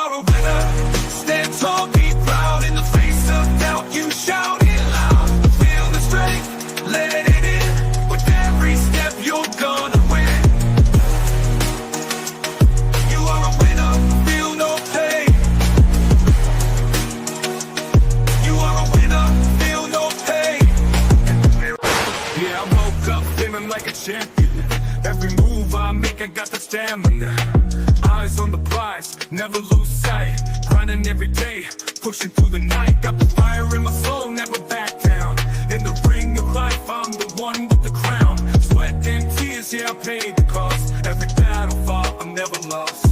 are a winner. Stand tall, be proud. In the face of doubt, you shout it loud. Feel the strength, let it in. With every step, you're gonna win. You are a winner, feel no pain. You are a winner, feel no pain. Yeah, I woke up feeling like a champion. Every move I make, I got the stamina. Eyes on the prize, never lose sight. Grinding every day, pushing through the night. Got the fire in my soul, never back down. In the ring of life, I'm the one with the crown. Sweat and tears, yeah, I paid the cost. Every battle fought, I'm never lost.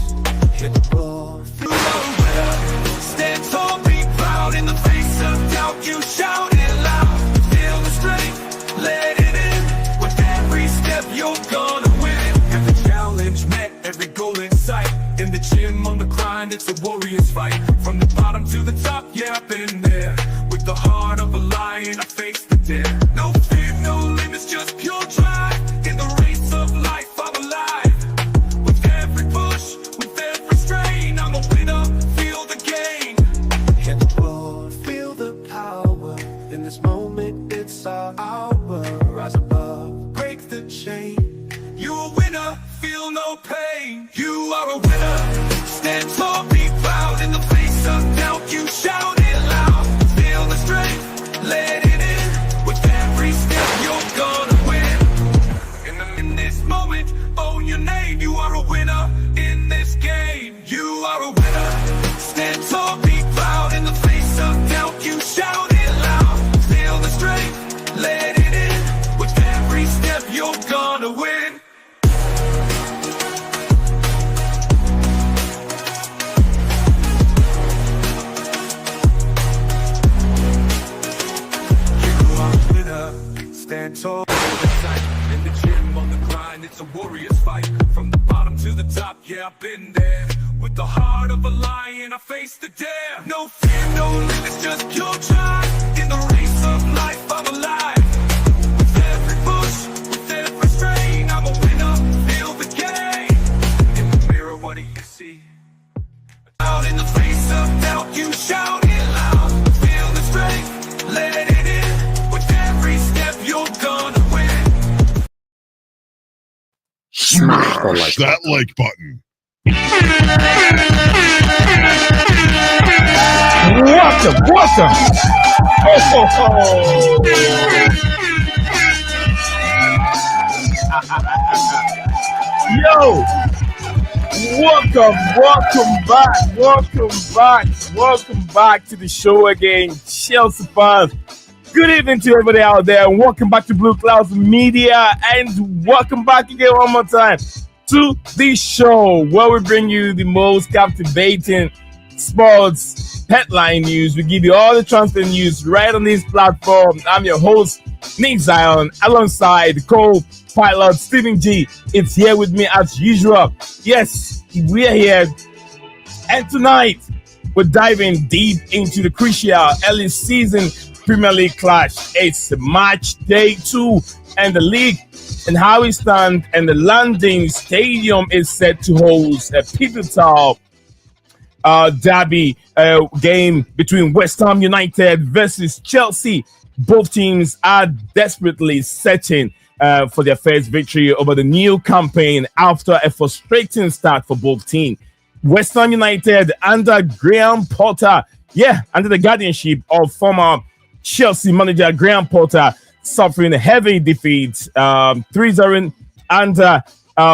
Hit the floor, feel no winner. Stand tall, be proud. In the face of doubt, you shout it loud. Feel the strength, let it in. With every step, you're gonna win. Every challenge met, every goal in sight. In the gym, on the grind, it's a warrior's fight. From the bottom to the top, yeah, I've been there. With the heart of a lion, I face the dare. No fear, no limits, just pure drive. In the race of life, I'm alive. With every push, with every strain, I'm a winner, feel the gain. Hit the floor, feel the power. In this moment, it's our hour. Rise above, break the chain. You're a winner, feel no pain. You are a winner. Stand tall, be proud. In the face of doubt, you shout it loud. Feel the strength, let it in. With every step, you're gonna win. In this moment, own your name. You are a winner in this game. You are a winner. Stand tall, be proud. In the face of doubt, you shout it loud. Feel the strength, let it in. With every step, you're gonna win. Stand tall, in the gym, on the grind, it's a warrior's fight. From the bottom to the top, yeah, I've been there. With the heart of a lion, I face the dare. No fear, no limits, just pure drive. In the race of life, I'm alive. With every push, with every strain, I'm a winner, feel the gain. In the mirror, what do you see? Out in the face of doubt, you shout it loud. Feel the strength, let it in. With every step, you're gonna win. Smash that like button. Welcome. Yo, welcome back to the show again, Chelsea fans. Good evening to everybody out there, and welcome back to Blue Clouds Media, and welcome back again one more time to the show where we bring you the most captivating sports headline news. We give you all the transfer news right on this platform. I'm your host, Nick Zion, alongside co-pilot Stephen G. It's here with me as usual. Yes, we are here, and tonight we're diving deep into the crucial early season Premier League clash. It's match day 2 and the league and how it stands, and the London Stadium is set to host a pivotal derby game between West Ham United versus Chelsea. Both teams are desperately searching for their first victory over the new campaign after a frustrating start for both teams. West Ham United under Graham Potter, under the guardianship of former Chelsea manager Graham Potter, suffering a heavy defeat 3-0 under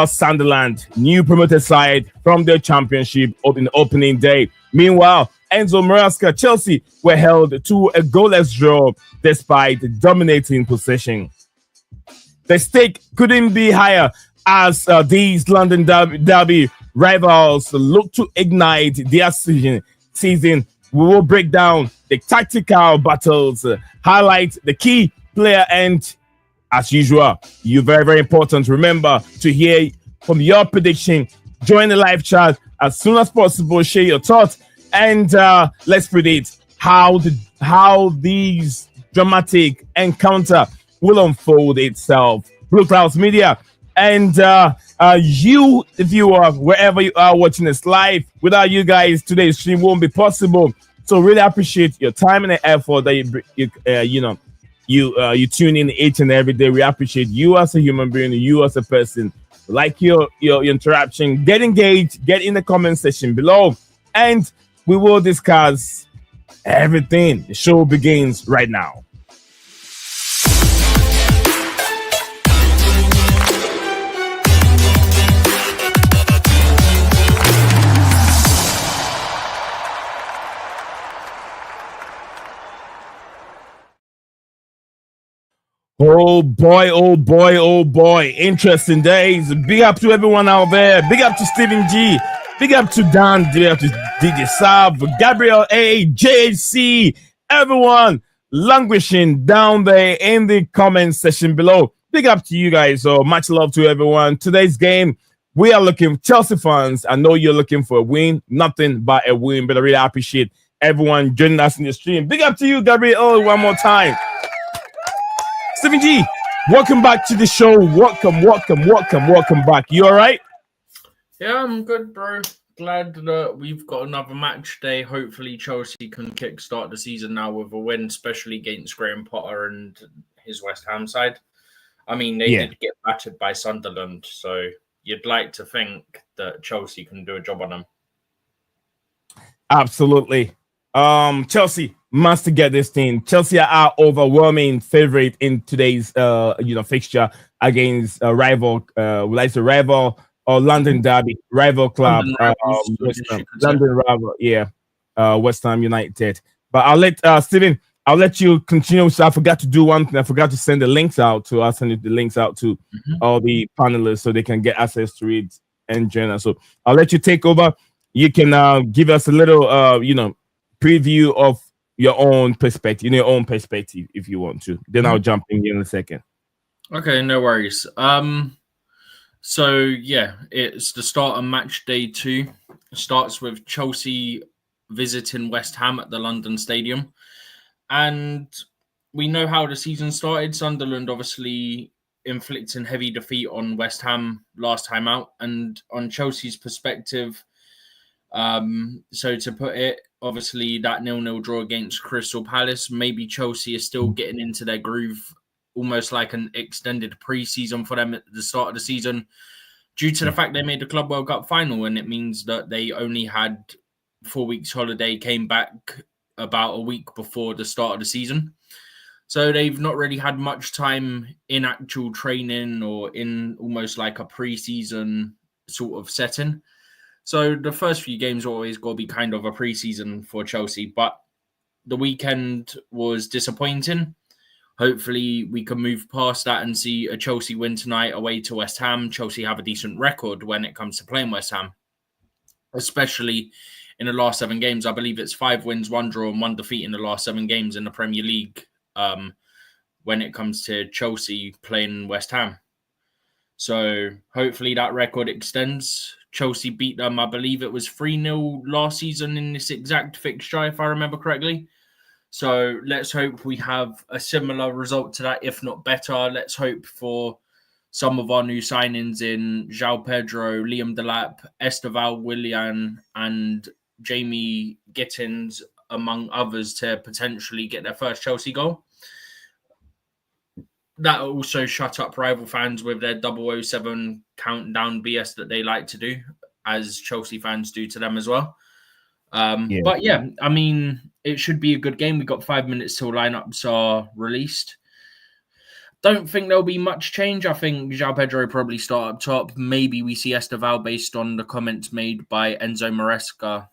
Sunderland, new promoted side from their championship in the opening day. Meanwhile, Enzo Maresca Chelsea were held to a goalless draw despite dominating possession. The stake couldn't be higher as these London derby rivals look to ignite their season. We will break down the tactical battles, highlight the key player, and as usual, you're very, very important. Remember to hear from your prediction. Join the live chat as soon as possible. Share your thoughts, and let's predict how these dramatic encounter will unfold itself. Blue Clouds Media And you, the viewer, wherever you are watching this live, without you guys, today's stream won't be possible. So really appreciate your time and the effort that you tune in each and every day. We appreciate you as a human being, you as a person. Like your interaction, get engaged, get in the comment section below, and we will discuss everything. The show begins right now. Oh boy, oh boy, oh boy. Interesting days. Big up to everyone out there. Big up to Stephen G. Big up to Dan. Big up to DJ Saab, Gabriel A, JC, everyone languishing down there in the comment section below. Big up to you guys. So much love to everyone. Today's game, we are looking, Chelsea fans, I know you're looking for a win. Nothing but a win, but I really appreciate everyone joining us in the stream. Big up to you, Gabriel, one more time. Stephen G, welcome back to the show. Welcome back. You all right? Yeah, I'm good, bro. Glad that we've got another match day. Hopefully, Chelsea can kickstart the season now with a win, especially against Graham Potter and his West Ham side. I mean, they did get battered by Sunderland, so you'd like to think that Chelsea can do a job on them. Absolutely. Chelsea must get this thing. Chelsea are overwhelming favorite in today's fixture against a rival, rival or London derby, rival club, London rival, West Ham United. But I'll let Stephen, I'll let you continue. So I forgot to do one thing. I forgot to send the links out to us, send the links out to all the panelists so they can get access to it and join us. So I'll let you take over. You can give us a little preview of your own perspective, if you want to. Then I'll jump in a second. Okay, no worries. So yeah, it's the start of match day 2. It starts with Chelsea visiting West Ham at the London Stadium. And we know how the season started. Sunderland obviously inflicting heavy defeat on West Ham last time out. And on Chelsea's perspective, so to put it, obviously that 0-0 draw against Crystal Palace, maybe Chelsea is still getting into their groove, almost like an extended pre-season for them at the start of the season, due to the fact they made the Club World Cup final, and it means that they only had 4 weeks holiday, came back about a week before the start of the season. So they've not really had much time in actual training or in almost like a pre-season sort of setting. So the first few games are always got to be kind of a pre-season for Chelsea, but the weekend was disappointing. Hopefully we can move past that and see a Chelsea win tonight away to West Ham. Chelsea have a decent record when it comes to playing West Ham, especially in the last 7 games. I believe it's 5 wins, 1 draw, and 1 defeat in the last 7 games in the Premier League when it comes to Chelsea playing West Ham. So hopefully that record extends. Chelsea beat them, I believe it was 3-0 last season in this exact fixture, if I remember correctly. So let's hope we have a similar result to that, if not better. Let's hope for some of our new signings in João Pedro, Liam Delap, Estêvão, Willian, and Jamie Gittins, among others, to potentially get their first Chelsea goal. That also shut up rival fans with their 007 countdown BS that they like to do, as Chelsea fans do to them as well. But yeah, I mean, it should be a good game. We got 5 minutes till lineups are released. Don't think there'll be much change. I think João Pedro probably start up top. Maybe we see Estêvão based on the comments made by Enzo Maresca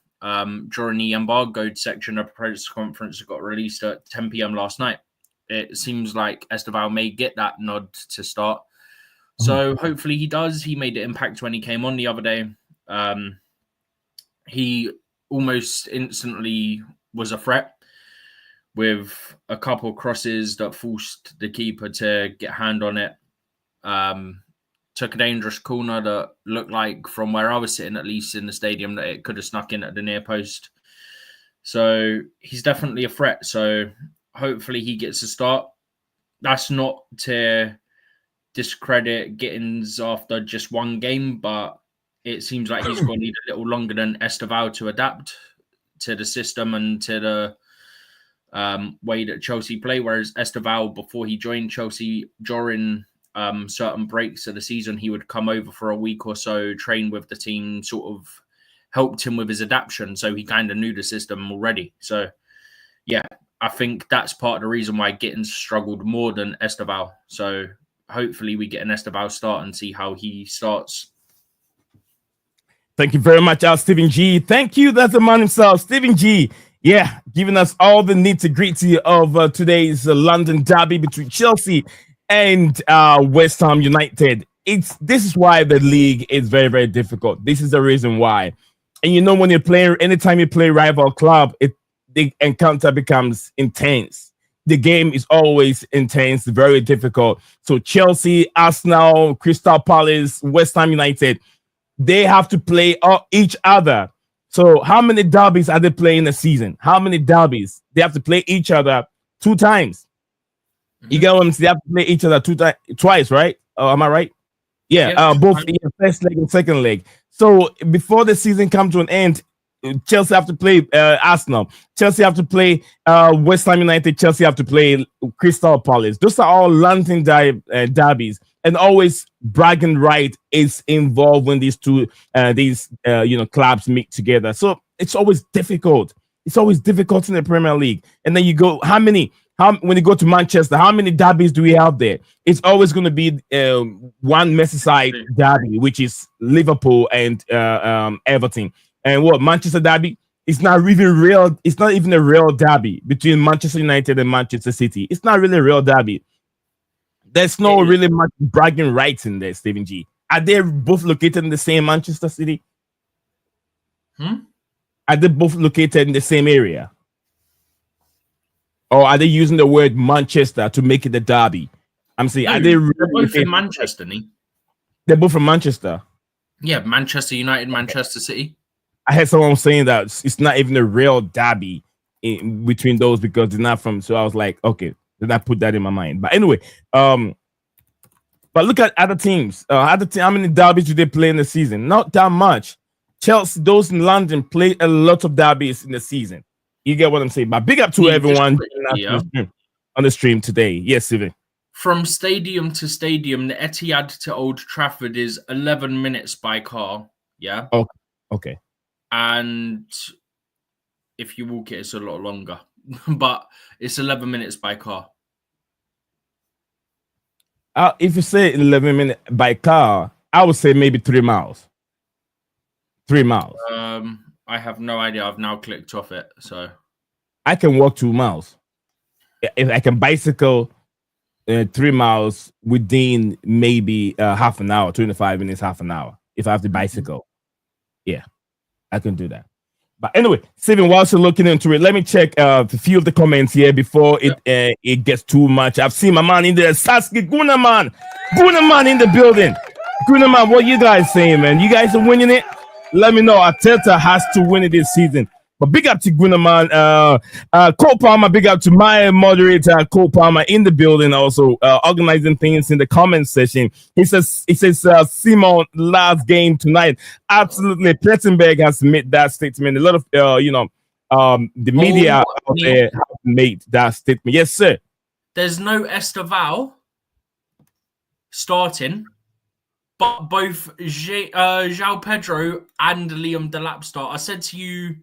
during the embargoed section of the press conference that got released at 10 p.m. last night. It seems like Estêvão may get that nod to start. So hopefully he does. He made an impact when he came on the other day. He almost instantly was a threat with a couple crosses that forced the keeper to get a hand on it. Took a dangerous corner that looked like, from where I was sitting, at least in the stadium, that it could have snuck in at the near post. So he's definitely a threat. So hopefully he gets a start. That's not to discredit Gittins after just one game, but it seems like he's going to need a little longer than Estêvão to adapt to the system and to the way that Chelsea play. Whereas Estêvão, before he joined Chelsea, during certain breaks of the season, he would come over for a week or so, train with the team, sort of helped him with his adaptation. So he kind of knew the system already. So, yeah, I think that's part of the reason why Gittins struggled more than Estêvão. So hopefully we get an Estêvão start and see how he starts. Thank you very much, Stephen G. Thank you. That's the man himself, Stephen G. Yeah, giving us all the nitty-gritty of today's London derby between Chelsea and West Ham United. This is why the league is very, very difficult. This is the reason why. And you know, when you're playing, anytime you play rival club, the encounter becomes intense. The game is always intense, very difficult. So Chelsea, Arsenal, Crystal Palace, West Ham United, they have to play each other. So how many derbies are they playing in a season? How many derbies? They have to play each other 2 times. You get what I'm saying? They have to play each other twice, right? Am I right? Yeah, both in the first leg and second leg. So before the season comes to an end, Chelsea have to play Arsenal. Chelsea have to play West Ham United. Chelsea have to play Crystal Palace. Those are all London derbies, and always bragging right is involved when these clubs meet together. So it's always difficult. It's always difficult in the Premier League. And then you go, when you go to Manchester, how many derbies do we have there? It's always going to be one Merseyside derby, which is Liverpool and Everton. And what Manchester derby? It's not even real. It's not even a real derby between Manchester United and Manchester City. It's not really a real derby. There's no really much bragging rights in there, Stephen G. Are they both located in the same Manchester City? Are they both located in the same area? Or are they using the word Manchester to make it a derby? I'm saying, are they They're both in Manchester, They're both from Manchester. Yeah, Manchester United, Manchester City. I had someone saying that it's not even a real derby in between those because they're not from. So I was like, okay, then I put that in my mind. But anyway, but look at other teams. How many derbies do they play in the season? Not that much. Chelsea, those in London, play a lot of derbies in the season. You get what I'm saying? But big up to everyone on the stream today. Yes, Steven. From stadium to stadium, the Etihad to Old Trafford is 11 minutes by car. Yeah. Okay. And if you walk it, it's a lot longer. But it's 11 minutes by car. If you say 11 minutes by car, I would say maybe 3 miles. 3 miles. I have no idea. I've now clicked off it, so I can walk 2 miles. If I can bicycle 3 miles within maybe half an hour, 25 minutes, half an hour. If I have to bicycle, yeah, I can do that. But anyway, Steven, whilst you're looking into it, let me check a few of the comments here before it gets too much. I've seen my man in there, Sasuke Gunaman in the building. Gunaman, what you guys saying, man? You guys are winning it. Let me know. Arteta has to win it this season. But big up to Gunaman. Cole Palmer, big up to my moderator, Cole Palmer, in the building, also organizing things in the comment section. He says, Simon, last game tonight. Absolutely. Plettenberg has made that statement. A lot of, the media out there have made that statement. Yes, sir. There's no Estêvão starting. But both João Pedro and Liam Delap start. I said to you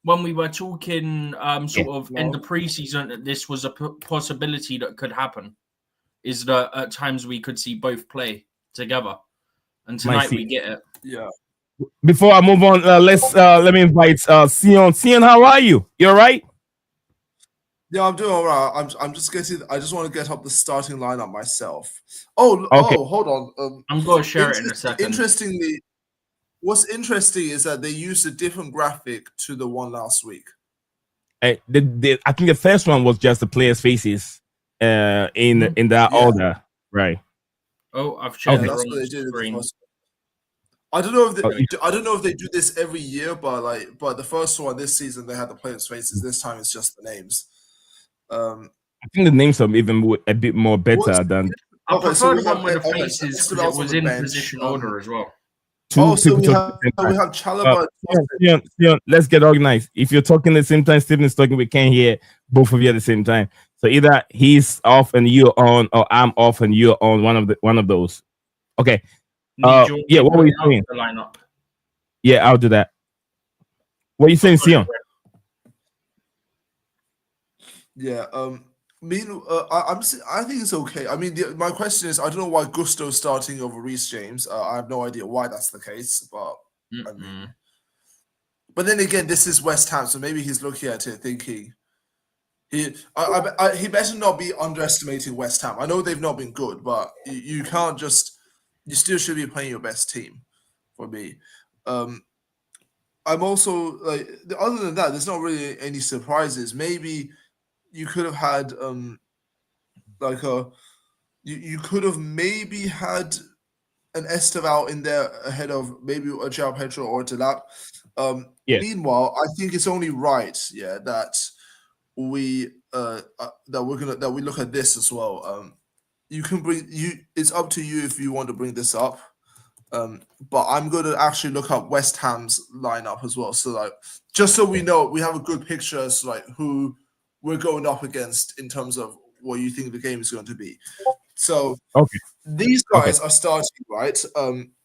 when we were talking in the preseason that this was a possibility that could happen. Is that at times we could see both play together. And tonight we get it. Yeah. Before I move on, let me invite Sion. Sion, how are you? You all right? Yeah, I'm doing all right. I'm just getting. I just want to get up the starting lineup myself. Oh, hold on. I'm going to share it in a second. Interestingly, what's interesting is that they used a different graphic to the one last week. I think the first one was just the players' faces in that order, right? Oh, I've checked. That's what they did. I don't know if they do this every year, but the first one this season they had the players' faces. This time it's just the names. I think the names are even a bit more better than. I Okay, prefer the we have one with the okay, faces so because it Estêvão's on was the in bench. position order as well. Oh, so we talking at the same time. have Chalobah. Sion, let's get organized. If you're talking at the same time, Stephen is talking, we can't hear both of you at the same time. So either he's off and you're on, or I'm off and you're on. One of those. Okay. Yeah. What were you saying? The lineup. Yeah, I'll do that. What are you saying, Sion? Yeah. I think it's okay. I mean, my question is, I don't know why Gusto's starting over Reece James. I have no idea why that's the case, but I mean, but then again, this is West Ham, so maybe he's looking at it thinking he better not be underestimating West Ham. I know they've not been good, but you can't just. You still should be playing your best team. For me, I'm also like. Other than that, there's not really any surprises. Maybe you could have had you could have maybe had an Estêvão in there ahead of maybe a João Pedro or Delap. Meanwhile, I think it's only right, that we look at this as well. You can bring you. It's up to you if you want to bring this up. But I'm going to actually look up West Ham's lineup as well. So like, just so we know, we have a good picture as like who we're going up against in terms of what you think the game is going to be. So these guys are starting, right? Sion,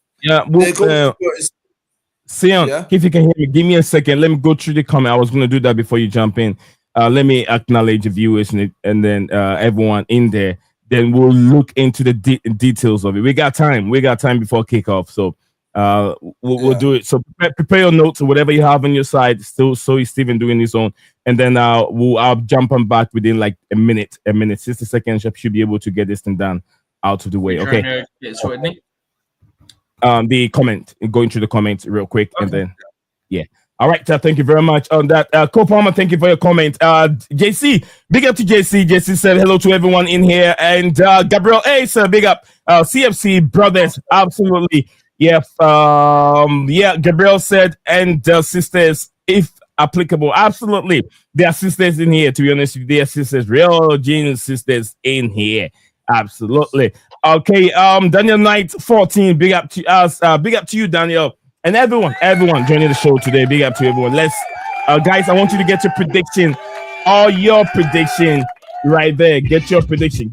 if you can hear me, give me a second. Let me go through the comment. I was going to do that before you jump in. Let me acknowledge the viewers and then everyone in there. Then we'll look into the details of it. We got time. We got time before kickoff. So we'll do it. So prepare your notes or whatever you have on your side. Still, so is Stephen doing his own. And then I'll jump on back within like a minute, 60 seconds. Should be able to get this thing done out of the way. Okay. The comment, going through the comments real quick, and then all right, thank you very much on that. Cole Palmer, thank you for your comment. JC, big up to JC. JC said hello to everyone in here. And Gabriel A said big up. CFC brothers, absolutely. Yeah. Gabriel said, and sisters, if applicable. Absolutely. There are sisters in here, to be honest. There are sisters, real genius sisters in here. Absolutely. Okay, Daniel Knight 14, big up to us. Big up to you, Daniel. And everyone joining the show today. Big up to everyone. Let's, guys, I want you to get your prediction. All your prediction right there. Get your prediction,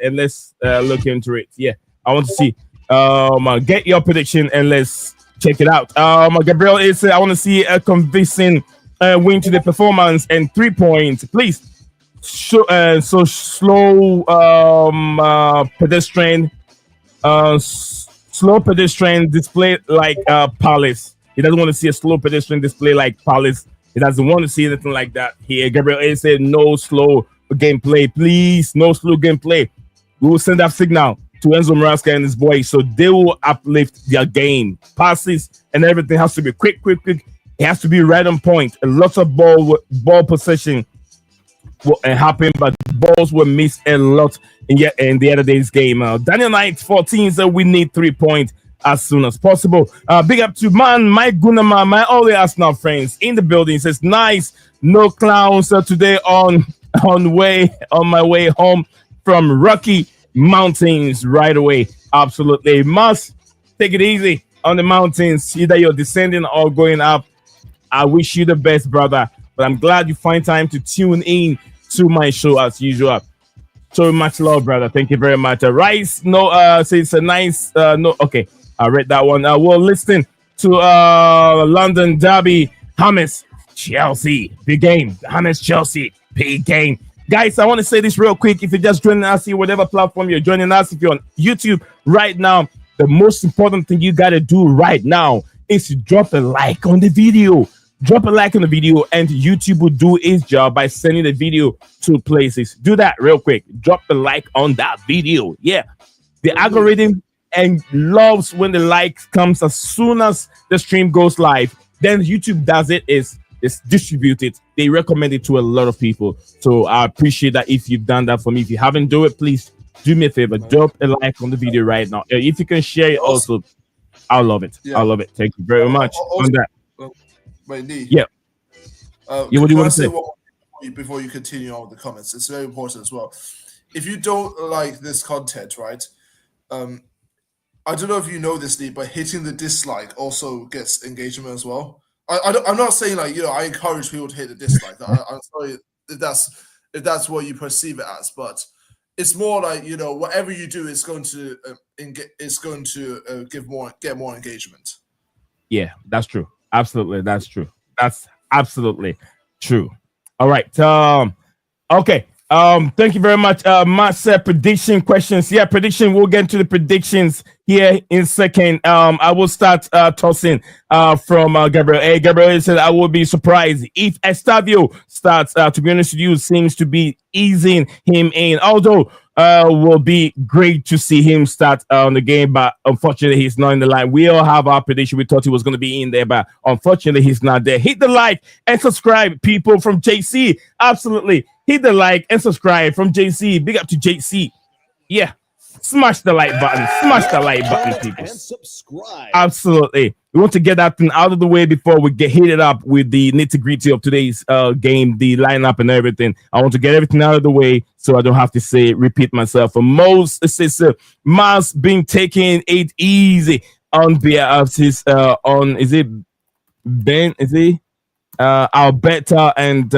and let's look into it. Yeah, I want to see. Get your prediction and let's check it out. Gabriel is. I want to see a convincing win to the performance and 3 points, please. So slow pedestrian. Slow pedestrian display like Palace. He doesn't want to see a slow pedestrian display like Palace. He doesn't want to see anything like that here. Gabriel A said no slow gameplay, please. No slow gameplay. We will send that signal to Enzo Maresca and his boys, so they will uplift their game. Passes and everything has to be quick. It has to be right on point. A lot of ball possession happened, but balls were missed a lot in the other day's game. Daniel Knight 14 said we need 3 points as soon as possible. Big up to Mike Gunama, my only Arsenal friends in the building. He says nice, no clowns today on my way home from Rocky Mountains right away. Absolutely, must take it easy on the mountains. Either you're descending or going up. I wish you the best, brother. But I'm glad you find time to tune in to my show as usual. So much love, brother. Thank you very much. Rice, it's a nice, okay. I read that one. We're listening to London Derby, Hammers, Chelsea, big game. Hammers, Chelsea, big game. Guys, I want to say this real quick. If you're just joining us here, whatever platform you're joining us, if you're on YouTube right now, the most important thing you got to do right now is to drop a like on the video. Drop a like on the video, and YouTube will do its job by sending the video to places. Do that real quick. Drop a like on that video. Yeah, the algorithm and loves when the like comes as soon as the stream goes live. Then YouTube does it is distribute it. They recommend it to a lot of people. So I appreciate that if you've done that for me. If you haven't done it, please do me a favor. Drop a like on the video right now. If you can share it also, I'll love it. Yeah. I love it. Thank you very much on that. Wait, Lee. Yeah. What do you want to say? Before you continue on with the comments, it's very important as well. if you don't like this content, right? I don't know if you know this, Lee, but hitting the dislike also gets engagement as well. I'm not saying like I encourage people to hit the dislike. I'm sorry if that's what you perceive it as, but it's more like whatever you do is going to get more engagement. Yeah, that's true. Absolutely, that's true. That's absolutely true. All right. Okay. Thank you very much. Matt said prediction questions. Yeah, prediction. We'll get into the predictions here in a second. I will start tossing from Gabriel. Hey, Gabriel said I will be surprised if Estêvão starts. To be honest with you, seems to be easing him in. Although will be great to see him start on the game, but unfortunately he's not in the line. We all have our prediction. We thought he was going to be in there, but unfortunately he's not there. Hit the like and subscribe, people from JC. Absolutely. Hit the like and subscribe from JC. Big up to JC. Yeah. Smash the like button. Smash the like button, people. And subscribe. Absolutely. We want to get that thing out of the way before we get heated up with the nitty-gritty of today's game, the lineup and everything. I want to get everything out of the way so I don't have to repeat myself. For most, Mars being taking it easy on behalf of his is it Ben? Is he? Alberta and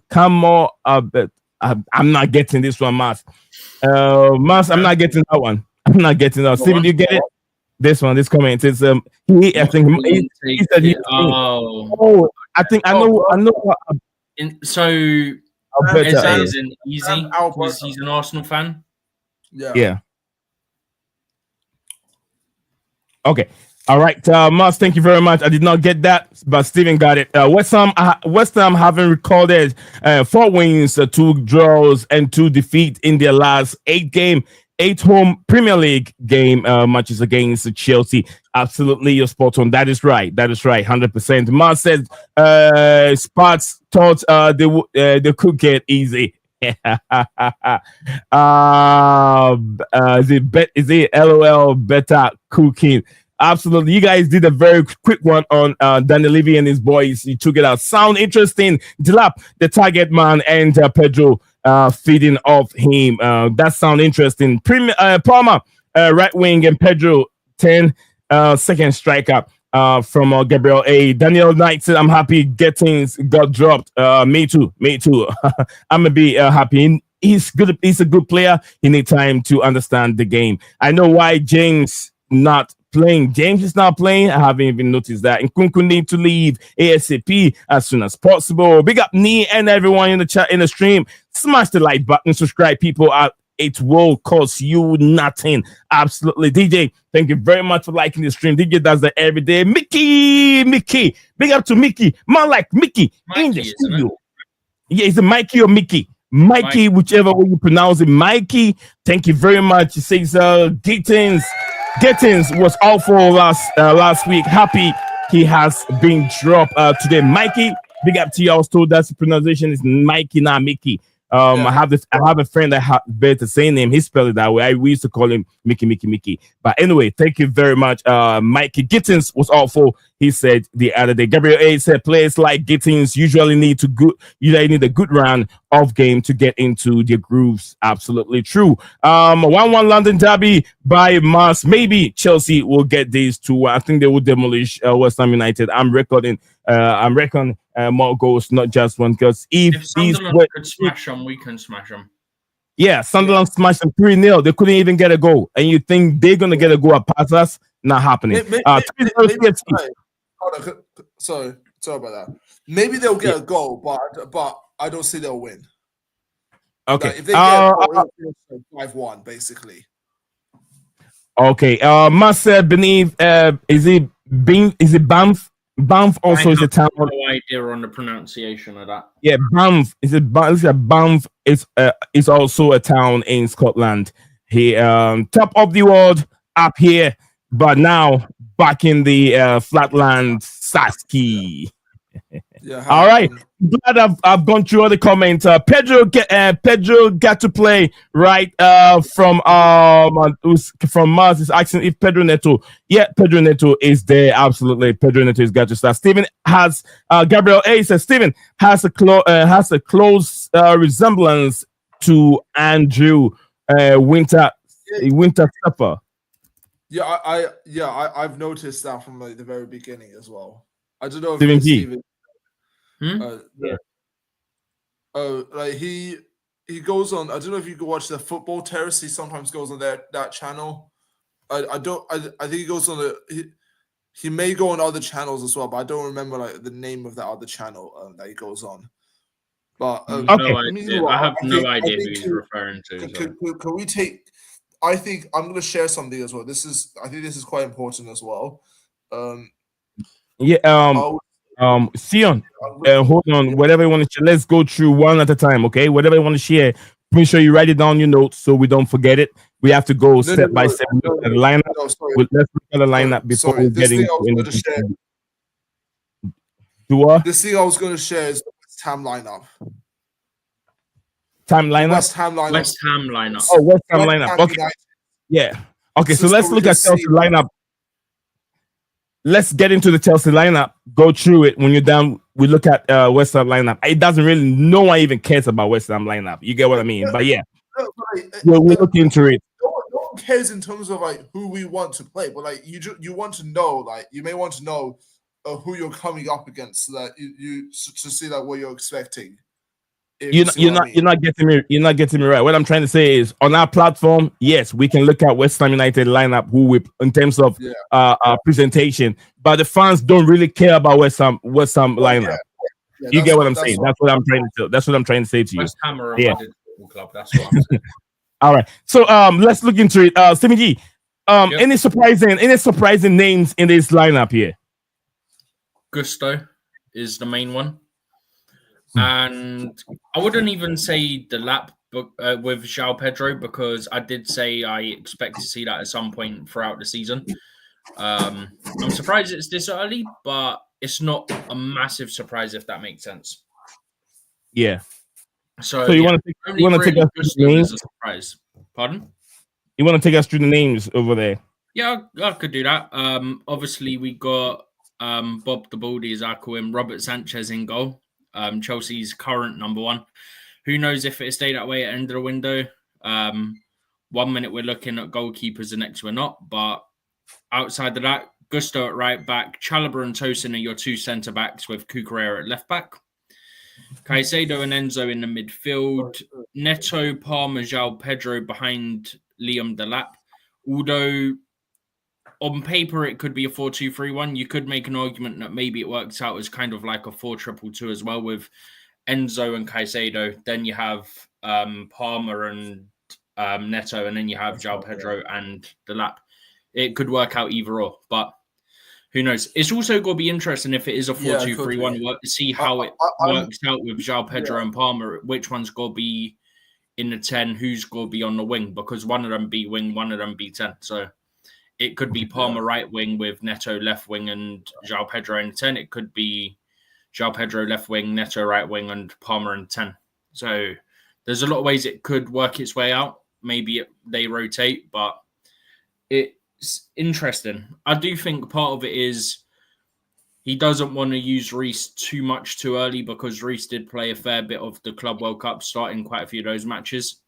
Camo. I'm not getting this one, Mars. Mars, I'm not getting that one. I'm not getting that. Steven, you get it? This one, this comment is I think he said he. Oh, I think I know. So Alberta is an easy because he's an Arsenal fan. Yeah. Okay. All right, Mars, thank you very much. I did not get that, but Steven got it. West Ham having recorded 4 wins, 2 draws, and 2 defeats in their last 8 home Premier League game matches against Chelsea. Absolutely, you're spot on. That is right. 100%. Mars said Sparks thought they could get easy. Is it LOL better cooking? Absolutely. You guys did a very quick one on Daniel Levy and his boys. You took it out. Sound interesting. Dilap, the target man, and Pedro feeding off him. That sound interesting. Palmer, right wing, and Pedro, 10 second striker from Gabriel A. Daniel Knight said, I'm happy Gettings got dropped. Me too. I'm going to be happy. He's good. He's a good player. He needs time to understand the game. I know why James not playing. James is not playing. I haven't even noticed that. And Nkunku need to leave ASAP as soon as possible. Big up Nee and everyone in the chat, in the stream. Smash the like button. Subscribe, people. It will cost you nothing. Absolutely. DJ, thank you very much for liking the stream. DJ does that every day. Mickey. Big up to Mickey. Man like Mickey in the studio. Yeah, is it Mikey or Mickey? Mikey, whichever way you pronounce it. Mikey, thank you very much. He says Gettins was awful last week. Happy he has been dropped today. Mikey, big up to you. I was told that's the pronunciation is Mikey, not Mickey. I have a friend that had the same name. He spelled it that way. We used to call him Mickey. But anyway, thank you very much. Mikey Gittins was awful. He said the other day. Gabriel A said players like Gittins usually need a good round of game to get into their grooves. Absolutely true. 1-1 London derby by Mars. Maybe Chelsea will get these 2. I think they will demolish West Ham United. I'm reckoning more goals, not just one. Because if Sunderland could smash them, we can smash them. Yeah, Sunderland smashed them 3-0. They couldn't even get a goal. And you think they're going to get a goal past us? Not happening. Sorry about that. Maybe they'll get a goal, but I don't see they'll win. Okay. Like if they get a goal, 5-1, basically. Okay. Marcel Beneath, is it Banff? Banff also is a town. I have no idea on the pronunciation of that. Yeah, Banff. Banff is also a town in Scotland. He top of the world up here, but now back in the flatland Saski. Yeah, all right. Glad I've gone through all the comments. Pedro got to play right from Mars is asking if Pedro Neto. Yeah, Pedro Neto is there. Absolutely, Pedro Neto has got to start. Stephen has Gabriel A says Stephen has a close resemblance to Andrew Winter Supper. Yeah, I've noticed that from like the very beginning as well. I don't know if Stephen G. Steven. Like he goes on. I don't know if you can watch the Football Terrace. He sometimes goes on that channel. I think he goes on he may go on other channels as well, but I don't remember like the name of that other channel that he goes on. But I have no idea who he's referring to. Can we take? I think I'm going to share something as well. I think this is quite important as well. Sion, hold on. Whatever you want to share, let's go through one at a time, okay? Whatever you want to share, make sure you write it down your notes so we don't forget it. We have to go step by step. Look at the lineup. Let's look at the lineup before we get into anything. This thing I was going to share is the West Ham lineup. West Ham lineup. Oh, West Ham lineup. Okay. Yeah. Okay, so let's look at Chelsea lineup. Let's get into the Chelsea lineup. Go through it. When you're done, we look at West Ham lineup. It doesn't really, no one even cares about West Ham lineup. You get what I mean? But yeah, we'll look into it. No one cares in terms of like who we want to play, but like you want to know, like you may want to know who you're coming up against, so that you to see like what you're expecting. You're not getting me right. What I'm trying to say is, on our platform, yes, we can look at West Ham United lineup in terms of presentation, but the fans don't really care about West Ham lineup. Yeah, you get what I'm saying? That's what I'm trying to say to you. West Ham are a club. That's what I'm saying. All right, so let's look into it. Stephen G, any surprising names in this lineup here? Gusto is the main one. And I wouldn't even say the lap with João Pedro, because I did say I expect to see that at some point throughout the season. I'm surprised it's this early, but it's not a massive surprise, if that makes sense. Yeah. So you want to take us through the names? Surprise. Pardon? You want to take us through the names over there? Yeah, I could do that. Obviously, we got Bob the Baldy, as I call him, Robert Sanchez in goal. Chelsea's current number one. Who knows if it stayed that way at the end of the window? 1 minute we're looking at goalkeepers, the next we're not. But outside of that, Gusto at right back, Chalobah and Tosin are your two centre backs, with Cucurella at left back. Caicedo and Enzo in the midfield. Neto, Palmer, João Pedro behind Liam Delap. Although on paper, it could be a 4-2-3-1. You could make an argument that maybe it works out as kind of like a 4-2-2 as well, with Enzo and Caicedo. Then you have Palmer and Neto, and then you have João Pedro and Delap. It could work out either or, but who knows? It's also going to be interesting if it is a 4-2-3-1. See how it works out with João Pedro and Palmer. Which one's going to be in the 10? Who's going to be on the wing? Because one of them be wing, one of them be 10. So it could be Palmer right wing with Neto left wing and João Pedro in 10. It could be João Pedro left wing, Neto right wing, and Palmer in 10. So there's a lot of ways it could work its way out. Maybe they rotate, but it's interesting. I do think part of it is he doesn't want to use Reece too much too early, because Reece did play a fair bit of the Club World Cup, starting quite a few of those matches.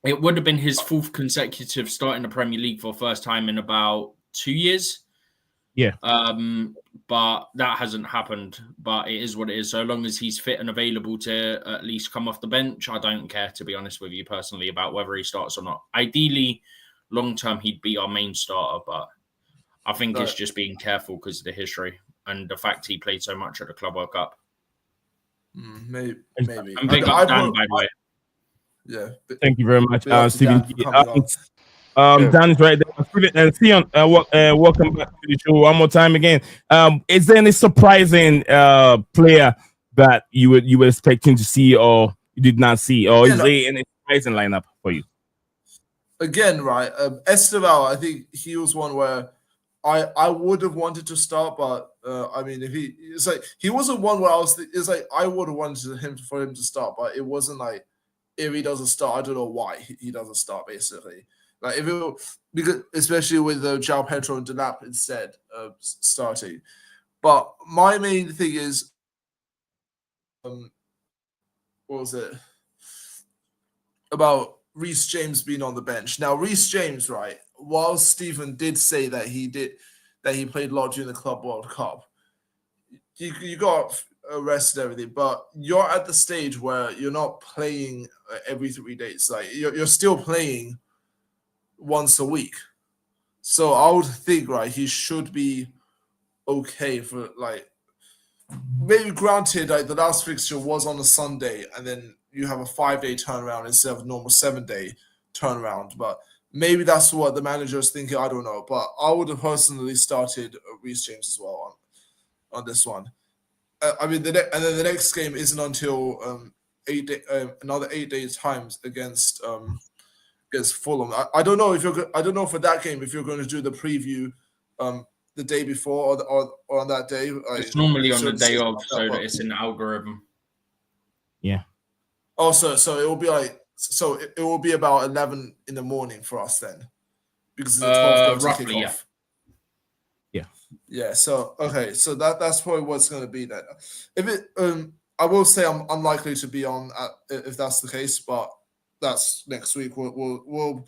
It would have been his fourth consecutive start in the Premier League for the first time in about 2 years. Yeah. But that hasn't happened. But it is what it is. So long as he's fit and available to at least come off the bench, I don't care, to be honest with you personally, about whether he starts or not. Ideally, long term, he'd be our main starter. But I think it's just being careful because of the history and the fact he played so much at the Club World Cup. Maybe. And big up Dan, by the way. Yeah. Thank you very much, Stephen. Dan is right there. And Sion, welcome back to the show one more time again. Is there any surprising player that you were expecting to see or you did not see, or is there any surprising lineup for you? Again, right, Estêvão, I think he was one where I would have wanted to start, but I mean, he wasn't one where I would have wanted for him to start, but it wasn't like, if he doesn't start, I don't know why he doesn't start, basically. Like because especially with João Pedro and Delap instead of starting. But my main thing is, what was it? about Reece James being on the bench. Now, Reece James, right? While Stephen did say that he played a lot during the Club World Cup, you got arrested and everything, but you're at the stage where you're not playing every 3 days. Like you're still playing once a week. So I would think, right, he should be okay for like, maybe granted, like the last fixture was on a Sunday, and then you have a 5-day turnaround instead of a normal 7-day turnaround. But maybe that's what the manager is thinking. I don't know. But I would have personally started Reece James as well on this one. I mean, and then the next game isn't until another 8 days times against Fulham. I don't know for that game if you're going to do the preview the day before or on that day. It's normally on the day of, so that it's in the algorithm. Yeah. Oh, so it will be like it will be about 11 in the morning for us then, because it's roughly, yeah. Yeah. So okay, so that's probably what it's going to be then. If it, I will say I'm unlikely to be on if that's the case, but that's next week. We'll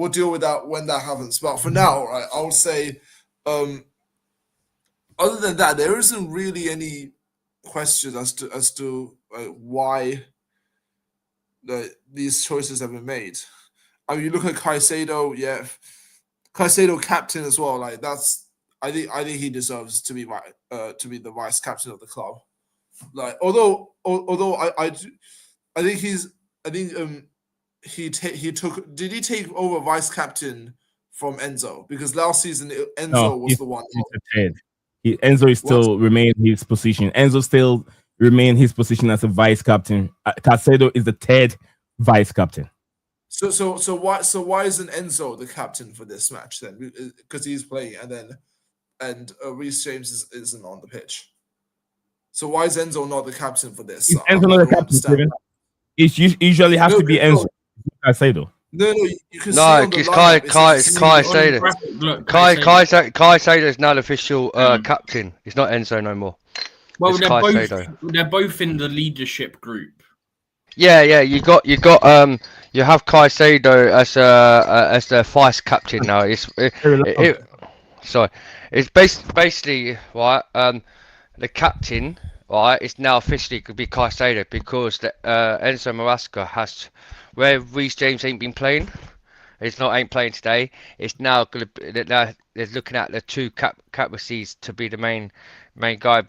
deal with that when that happens. But for now, right, I would say, other than that, there isn't really any question as to why these choices have been made. I mean, you look at Caicedo, yeah, Caicedo captain as well. Like I think he deserves to be the vice captain of the club. Like although I think he took. Did he take over vice captain from Enzo? Because last season Enzo was the one. He's the third. Enzo is still remain his position. Enzo still remain his position as a vice captain. Caicedo is the third vice captain. So why isn't Enzo the captain for this match then? Because he's playing, and Reece James isn't on the pitch. So why is Enzo not the captain for this? Enzo not the captain. It usually has to be Enzo. Caicedo. No, you can no, it's Caicedo is now the official captain. It's not Enzo no more. Well, they're both in the leadership group. Yeah. You have Caicedo as the vice captain now. It's basically right. The captain, right, is now officially could be Caicedo because Enzo Maresca has, where Reece James ain't been playing. Ain't playing today. It's now gonna be, they're looking at the two captaincies to be the main guy,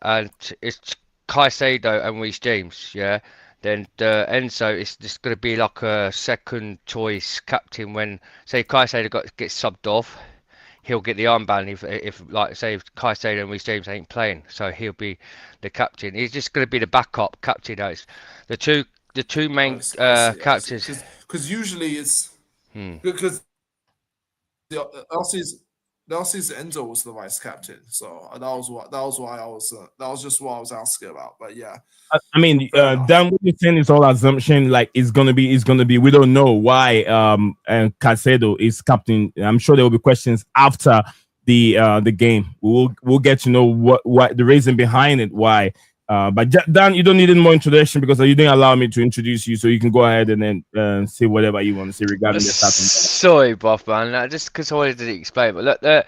and it's Caicedo and Reece James. Yeah. Then Enzo is just going to be like a second choice captain when, say, Caicedo gets subbed off, he'll get the armband if like, say, if Caicedo and Reece James ain't playing, so he'll be the captain. He's just going to be the backup captain. The two main captains. Because usually it's because last season Enzo was the vice captain, so that was why I was that was just what I was asking about. But yeah, I mean, Dan, what you're saying is all assumption. Like it's gonna be. We don't know why and Caicedo is captain. I'm sure there will be questions after the game. We'll get to know what the reason behind it, why. But Dan, you don't need any more introduction because you didn't allow me to introduce you, so you can go ahead and then say whatever you want to say regarding the starting. Sorry, Buff man, just because I wanted to explain. But look, the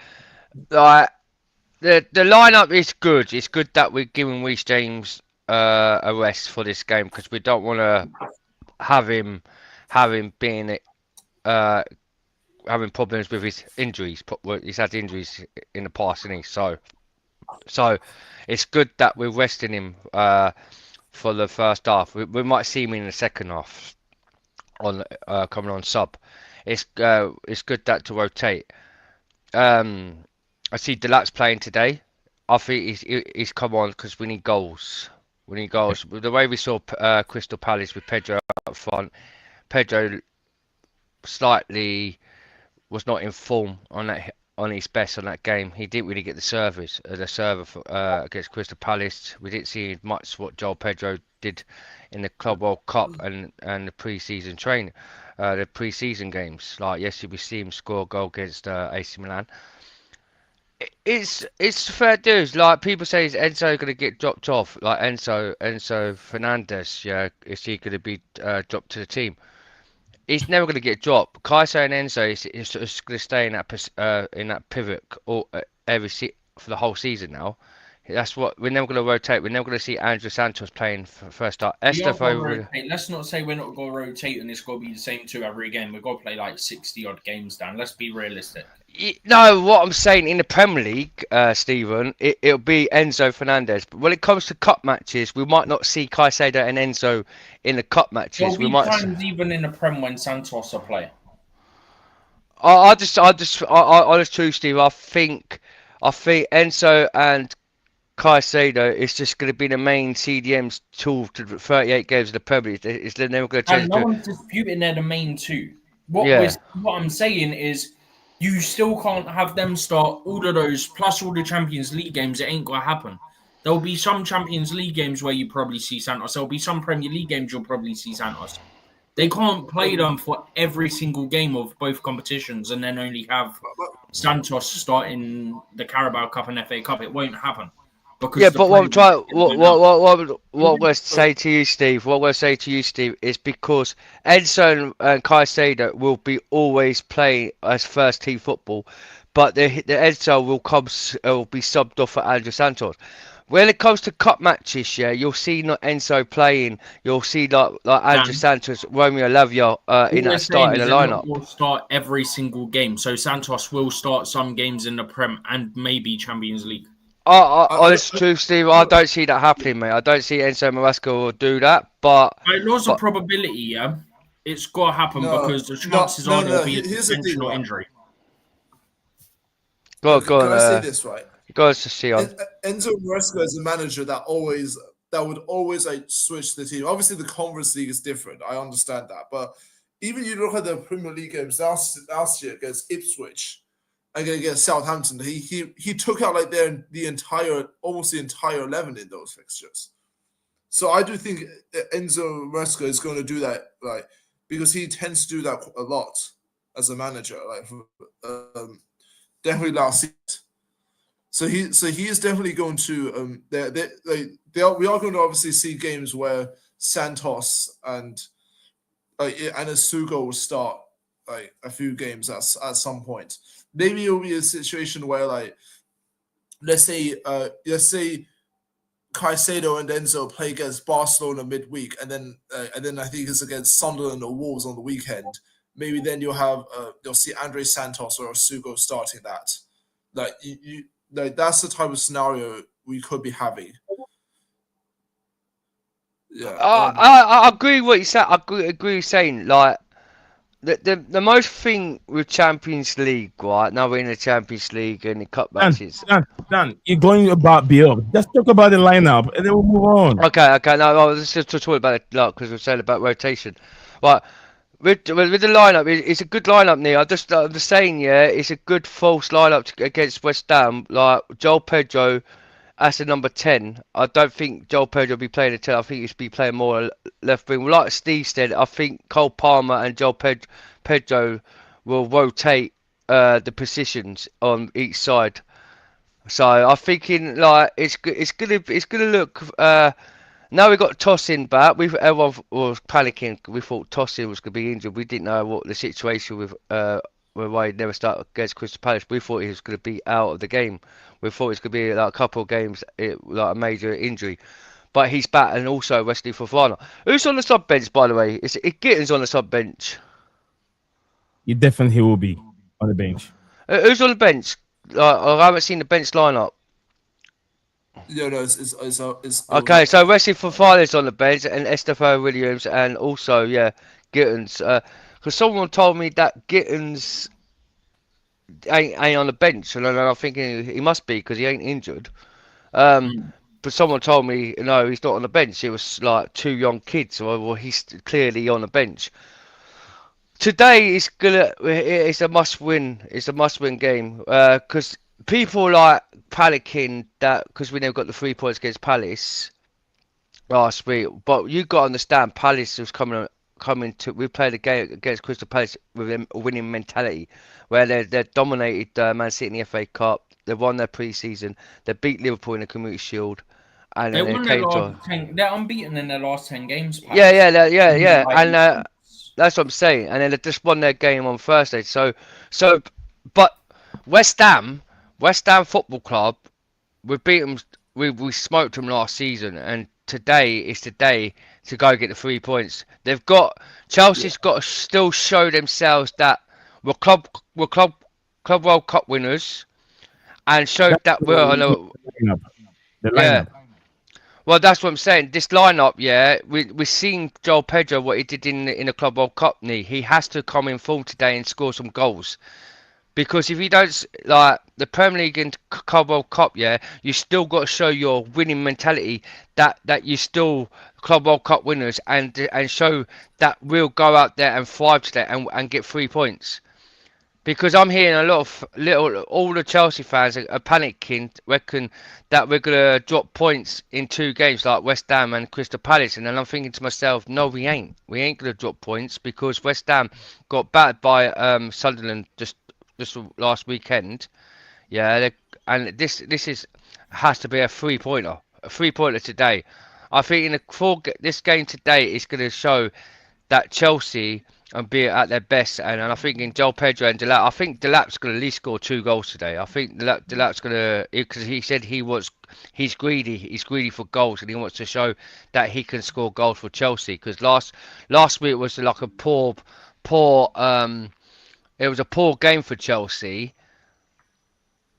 lineup is good. It's good that we're giving Reece James a rest for this game because we don't want to have him being having problems with his injuries. He's had injuries in the past, hasn't he? So it's good that we're resting him for the first half. We might see him in the second half on coming on sub. It's good that to rotate. I see Delat's playing today. I think he's come on because we need goals. The way we saw Crystal Palace with Pedro up front, Pedro slightly was not in form on his best on that game. He didn't really get the server against Crystal Palace. We didn't see much what João Pedro did in the Club World Cup and the pre-season the pre-season games. Like yesterday we see him score a goal against AC Milan. it's fair dues. Like people say, is Enzo going to get dropped off? Like Enzo Fernandez, yeah, is he going to be dropped to the team? He's never going to get dropped. Kaiser and Enzo is going to stay in that pivot all for the whole season now. That's what we're never going to rotate. We're never going to see Andrew Santos playing for first start. Estêvão. Let's not say we're not going to rotate and it's going to be the same two every game. We've got to play like 60 odd games down. Let's be realistic. No, what I'm saying in the Premier League, Stephen, it'll be Enzo Fernandez. But when it comes to cup matches, we might not see Caicedo and Enzo in the cup matches. We might times even in the Prem when Santos are playing. I honest truth, Steve. I think Enzo and Caicedo is just going to be the main CDM's tool to 38 games of the Premier League. They're never going to change. No one's disputing they're the main two. What I'm saying is, you still can't have them start all of those plus all the Champions League games. It ain't going to happen. There'll be some Champions League games where you probably see Santos. There'll be some Premier League games you'll probably see Santos. They can't play them for every single game of both competitions and then only have Santos starting the Carabao Cup and FA Cup. It won't happen. Yeah, but what I'm going to say to you, Steve, is because Edson and Caicedo will be always playing as first team football, but the Edson will be subbed off for Andrew Santos. When it comes to cup matches, yeah, you'll see not Enzo playing. You'll see like Andrew Santos, Romeo Lavia in that starting lineup. Will start every single game, so Santos will start some games in the Prem and maybe Champions League. Honest truth, Steve, I don't see that happening, mate. I don't see Enzo Maresca will do that, but... There's a probability, yeah. It's got to happen because the chances are there'll be a potential injury. Go on. Can I say this, right? Go on, Sion. Enzo Maresca is a manager that would always like switch the team. Obviously, the Conference League is different. I understand that. But even you look at the Premier League games last year against Ipswich, against Southampton, he took out like almost the entire 11 in those fixtures. So I do think Enzo Maresca is going to do that, like, because he tends to do that a lot as a manager, like definitely last season. So he is definitely going to we are going to obviously see games where Santos and Asugo will start like a few games at some point. Maybe it will be a situation where, like, let's say Caicedo and Enzo play against Barcelona midweek, and then I think it's against Sunderland or Wolves on the weekend. Maybe then you'll see Andre Santos or Asugo starting that. Like like that's the type of scenario we could be having. Yeah, I agree with what you said. I agree with saying, like, the most thing with Champions League, right? Now we're in the Champions League and the cup matches. Dan, you're going about Bill. Just talk about the lineup and then we'll move on. Okay. No, let's just talk about it because we're saying about rotation. Right. With the lineup, it's a good lineup, Neil. I'm just saying, yeah, it's a good false lineup against West Ham. Like Joel Pedro as the number 10. I don't think Joel Pedro will be playing the 10. I think he'll be playing more left wing. Like Steve said, I think Cole Palmer and Joel Pedro will rotate the positions on each side. So I'm thinking like it's gonna look. Now we got Tosin back. Everyone was panicking. We thought Tosin was going to be injured. We didn't know what the situation with why he never started against Crystal Palace. We thought he was going to be out of the game. We thought it was going to be like a couple of games, like a major injury. But he's back, and also Wesley Fofana. Who's on the sub bench, by the way? Is it Gittins on the sub bench? He definitely will be on the bench. Who's on the bench? I haven't seen the bench lineup. Yeah, no, it's okay. So Wesley Fofana is on the bench, and Estêvão Williams, and also Gittins. Because someone told me that Gittins ain't on the bench, and I'm thinking he must be because he ain't injured. But someone told me no, he's not on the bench. It was like two young kids. Well, he's clearly on the bench. Today it's a must-win. It's a must-win game because people like panicking that because we never got the 3 points against Palace last week. But you got to understand, Palace was coming to. We played a game against Crystal Palace with a winning mentality, where they dominated Man City in the FA Cup. They've won their pre-season. They beat Liverpool in the Community Shield, and They then won their last 10. They're unbeaten in their last 10 games. Pat. Yeah. And that's what I'm saying. And then they just won their game on Thursday. But West Ham Football Club, we beat them. We smoked them last season, and today is the day to go get the 3 points. Chelsea's got to still show themselves that we're club World Cup winners, and show that we're on the lineup. Well, that's what I'm saying. This lineup, we're seeing Joel Pedro what he did in the Club World Cup. He has to come in form today and score some goals. Because if you don't, like the Premier League and Club World Cup, you still got to show your winning mentality that you still Club World Cup winners, and show that we'll go out there and thrive today and get 3 points. Because I'm hearing all the Chelsea fans are panicking, reckon that we're gonna drop points in 2 games like West Ham and Crystal Palace, and then I'm thinking to myself, no, we ain't. We ain't gonna drop points because West Ham got battered by Sunderland just last weekend, and this has to be a 3-pointer today. I think this game today is going to show that Chelsea and be at their best, and I think in Joel Pedro and Delap, I think Delap's going to at least score 2 goals today. I think Delap's going to, because he said he's greedy for goals, and he wants to show that he can score goals for Chelsea. Because last week was like a poor. It was a poor game for Chelsea,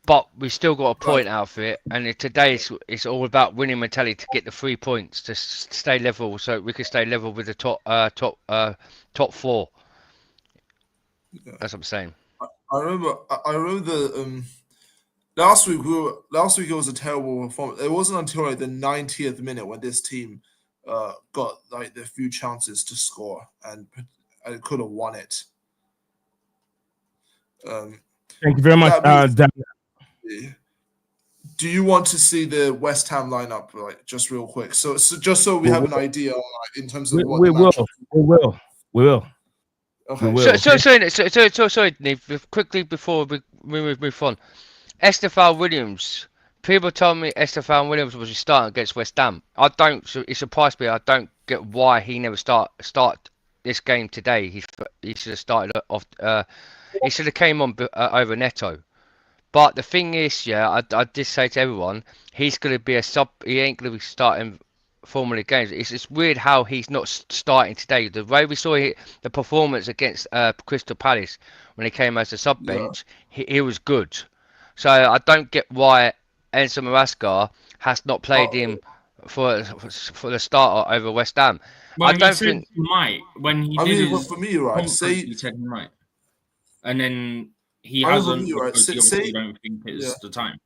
but we still got a point out of it. And today it's all about winning mentality to get the 3 points to stay level, so we can stay level with the top 4. That's what I'm saying. I remember the last week it was a terrible performance. It wasn't until like the 90th minute when this team got like the few chances to score and could have won it. Thank you very much, Dan. Do you want to see the West Ham lineup, like, just real quick? So just so we have an idea, in terms of what we will. Okay. Sorry, Neve, quickly before we move on. Estêvão Williams. People told me Estêvão Williams was starting against West Ham. It surprised me. I don't get why he never start this game today. He should have started off. He should have came on over Neto. But the thing is, I did say to everyone, he's going to be a sub. He ain't going to be starting formally games. It's weird how he's not starting today. The way we saw the performance against Crystal Palace when he came as a sub bench, he was good. So I don't get why Enzo Maresca has not played him for the starter over West Ham. Well, I don't think he might when he did his for me, right? he said he might. And then he hasn't. Because he obviously don't think it's the time.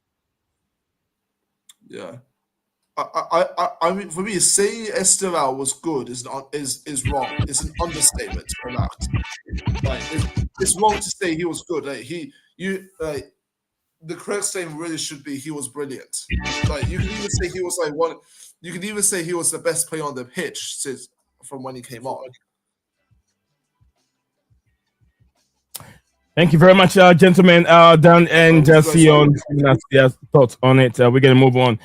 Yeah, I mean, for me, saying Estêvão was good is wrong. It's an understatement. Like, it's wrong to say he was good. The correct statement really should be he was brilliant. Like, you can even say he was like one. You can even say he was the best player on the pitch from when he came on. Thank you very much, gentlemen. Dan and Sion, thoughts on it. We're going to move on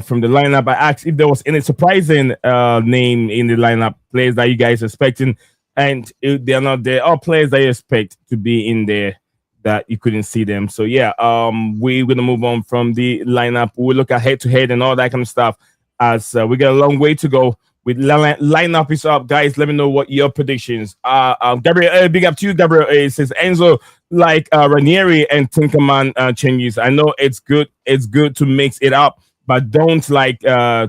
from the lineup. I asked if there was any surprising name in the lineup, players that you guys are expecting, and if they're not there, or players that you expect to be in there that you couldn't see them. So we're going to move on from the lineup. We'll look at head-to-head and all that kind of stuff as we got a long way to go. With lineup is up, guys. Let me know what your predictions are. Gabriel, big up to you, Gabriel. Says Enzo like Ranieri and Tinkerman changes. I know it's good. It's good to mix it up, but don't like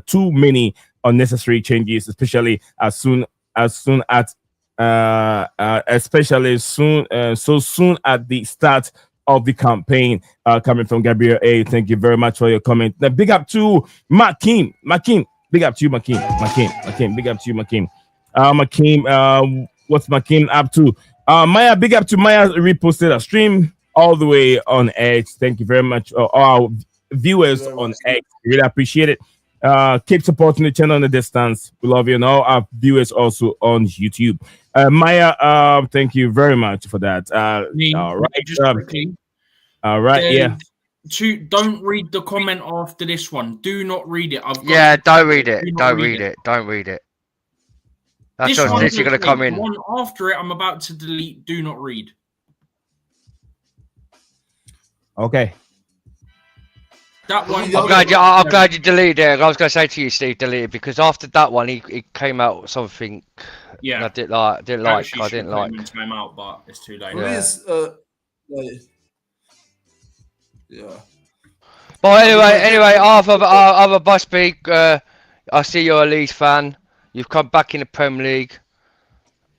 too many unnecessary changes, especially so soon at the start of the campaign. Coming from Gabriel A. Thank you very much for your comment. Now, big up to Makim. Big up to you, Makim. Big up to you, Makim. Makim, what's Makim up to? Maya, big up to Maya. Reposted a stream all the way on X. Thank you very much, our viewers on X. Really appreciate it. Keep supporting the channel on the distance. We love you, and all our viewers also on YouTube. Maya, thank you very much for that. All right, just quickly. All right, don't read the comment after this one. Do not read it. Don't read it. Don't read it. Don't read it. That's what's literally going to come in. The one after it, I'm about to delete. Do not read. Okay. That one. I'm glad you deleted it. I was going to say to you, Steve, delete it, because after that one, he came out with something. Yeah. I didn't like. I didn't like. Time out, but it's too late. Yeah. But anyway, Arthur Busby, I see you're a Leeds fan. You've come back in the Premier League.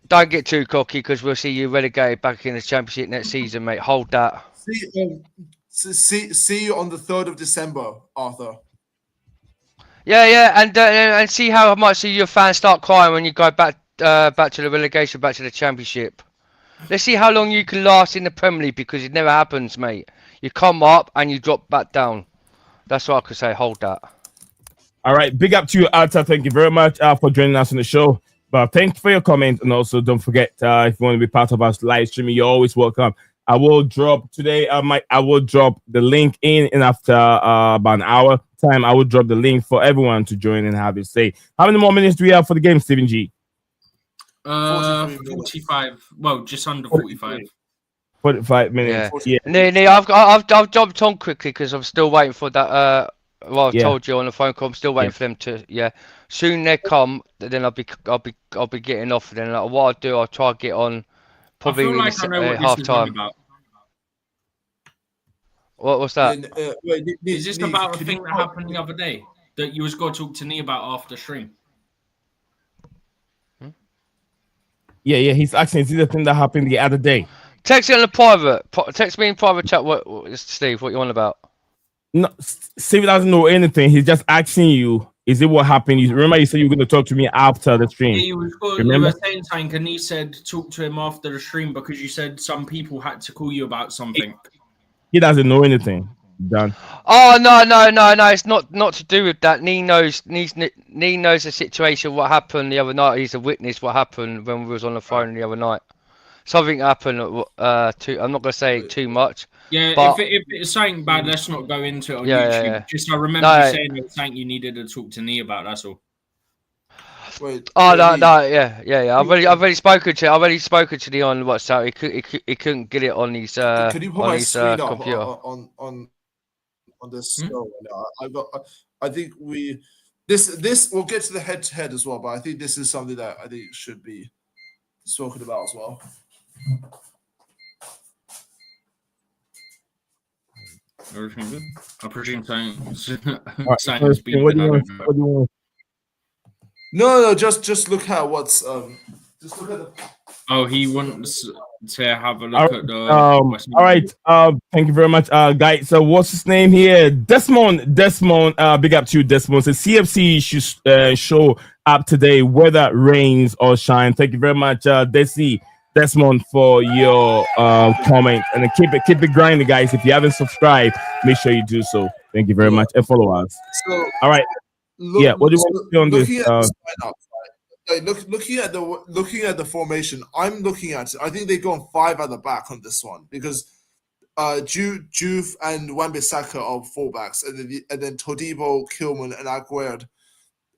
Don't get too cocky, because we'll see you relegated back in the Championship next season, mate. Hold that. See you on the 3rd of December, Arthur. Yeah, and see how much your fans start crying when you go back to the relegation, back to the Championship. Let's see how long you can last in the Premier League, because it never happens, mate. You come up and you drop back down. That's what I could say. Hold that. All right. Big up to you, Arthur. Thank you very much for joining us on the show. But thanks for your comment. And also, don't forget, if you want to be part of us live streaming, you're always welcome. I will drop today. I will drop the link in after about an hour time. I will drop the link for everyone to join and have it say. How many more minutes do we have for the game, Stephen G? 45. Well, just under 45. 45 minutes. Yeah. Nee, I've jumped on quickly because I'm still waiting for that. Well, I've told you on the phone call. I'm still waiting for them to. Yeah. Soon they come. Then I'll be getting off. Then what I'll do, I'll try to get on. Probably half time. What's that? Is this about a thing that happened the other day that you was going to talk to me about after stream? Yeah. He's asking, is it the thing that happened the other day? Text it in the private. Text me in private chat. What Steve? What you on about? No, Steve doesn't know anything. He's just asking you. Is it what happened? Remember, you said you were going to talk to me after the stream. Yeah, you were saying something, and he said talk to him after the stream because you said some people had to call you about something. He doesn't know anything. Done. Oh no! It's not to do with that. Nee knows the situation. What happened the other night? He's a witness. What happened when we was on the phone the other night? Something happened. I'm not gonna say too much. Yeah, but if it's something bad, let's not go into it on YouTube. Yeah. Just I remember you saying it was something you needed to talk to Nee about. That's all. Wait, yeah. I've already spoken to Nee on WhatsApp. He couldn't get it on his Can you put my screen computer. Up on this show? I think this we'll get to the head-to-head as well, but I think this is something that I think should be spoken about as well. Everything good? I presume science. No, just look at what's just look at the. Oh, he wants to have a look at the. All right. Thank you very much, guys. So what's his name here? Desmond. Big up to you, Desmond. So CFC should show up today, whether rains or shine. Thank you very much, Desmond, for your comment, and keep it grinding, guys. If you haven't subscribed, make sure you do so. Thank you very much, and follow us. So, all right. What do you want to do on this? Looking at the formation, I'm looking at. I think they go on 5 at the back on this one because Juve and Wan-Bissaka are fullbacks, and then Todibo, Kilman, and Aguerd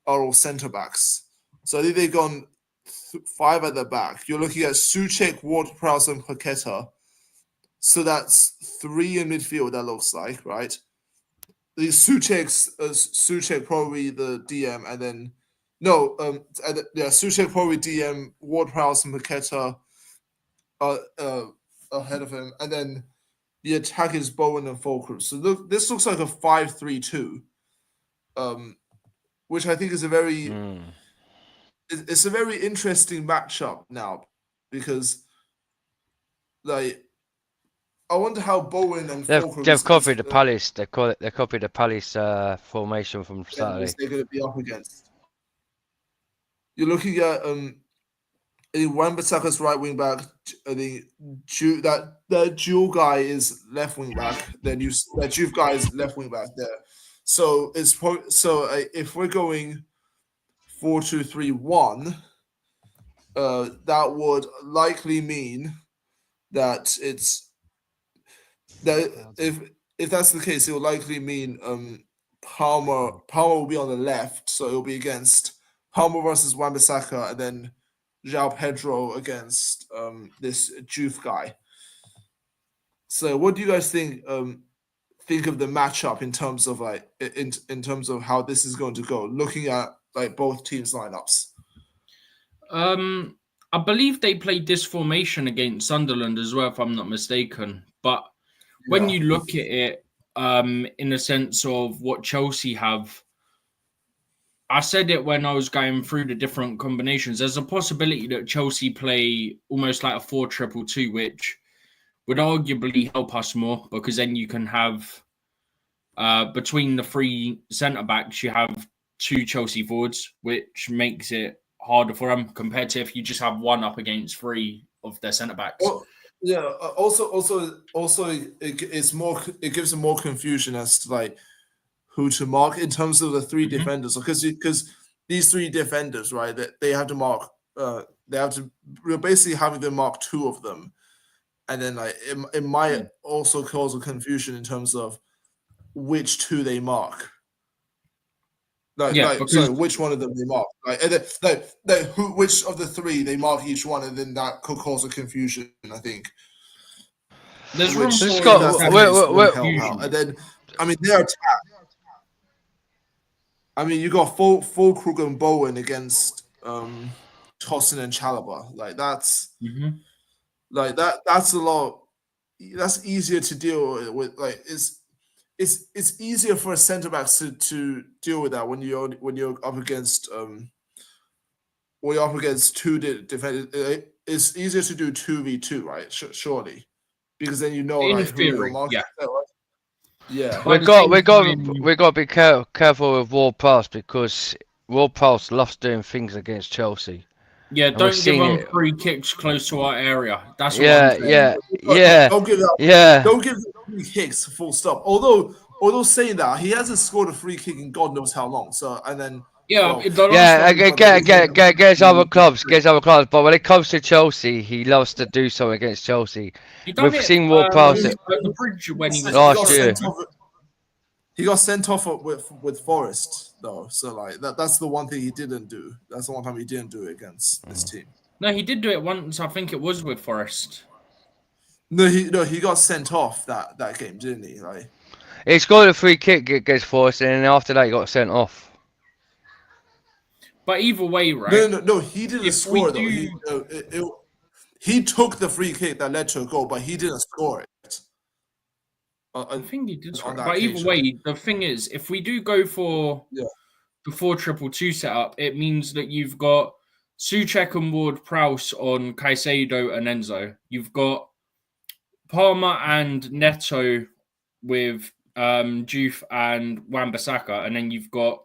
are all centre backs. So I think they've gone 5 at the back. You're looking at Souček, Ward-Prowse, and Paqueta. So that's 3 in midfield. That looks like, right. The Souček probably the DM, and then Souček probably DM, Ward-Prowse and Paqueta ahead of him, and then the attack is Bowen and Fulcrum. So this looks like a 5-3-2, which I think is a very it's a very interesting matchup now because I wonder how Bowen and they've copied the Palace. They copied the Palace formation from Saturday. They're going to be up against. You're looking at Wan-Bissaka's right wing back. That dual guy is left wing back. That Juve guy is left wing back there. So if we're going 4-2-3-1, that would likely mean that it's. That if that's the case, it will likely mean Palmer will be on the left, so it'll be against Palmer versus Wan-Bissaka, and then João Pedro against this Juve guy. So, what do you guys think of the matchup in terms of like in terms of how this is going to go? Looking at like both teams' lineups. I believe they played this formation against Sunderland as well, if I'm not mistaken. But when you look at it, in the sense of what Chelsea have, I said it when I was going through the different combinations. There's a possibility that Chelsea play almost like a 4-2-2, which would arguably help us more, because then you can have between the 3 centre backs, you have 2 Chelsea forwards, which makes it harder for them compared to if you just have 1 up against 3 of their centre backs. Well, yeah. Also, it gives them more confusion as to like who to mark in terms of the 3 defenders, because these 3 defenders, right? They have to mark. We're basically having to mark 2 of them, and then like it might also cause a confusion in terms of which 2 they mark. Which one of them they mark? Which of the 3 they mark each one, and then that could cause a confusion. I think. There's room for confusion. And then, I mean, their attack. I mean, you got Fulkrug and Bowen against Tosin and Chalobah. Like that's like that's a lot. That's easier to deal with. Like it's easier for a centre back to deal with that when you're up against 2 defenders. It's easier to do 2v2, right? Surely, because then you know like who you're marking. Yeah, we got to be careful with Ward Prowse, because Ward Prowse loves doing things against Chelsea. Yeah, don't give them free kicks close to our area. That's what Don't give them free kicks. Full stop. Although saying that, he hasn't scored a free kick in God knows how long. So and then against other clubs. But when it comes to Chelsea, he loves to do something against Chelsea. We've seen Ward Prowse last year. He got sent off with Forest though, so like that's the one thing he didn't do. That's the one time he didn't do it against this team. No, he did do it once. I think it was with Forest. No, he got sent off that game, didn't he? Like he scored a free kick against Forest, and then after that he got sent off. But either way, right? No, he didn't score though. He took the free kick that led to a goal, but he didn't score it. I think he did score. But either way, the thing is, if we do go for the 4-2-2 setup, it means that you've got Souček and Ward-Prowse on Caicedo and Enzo. You've got Palmer and Neto with Juve and Wan-Bissaka, and then you've got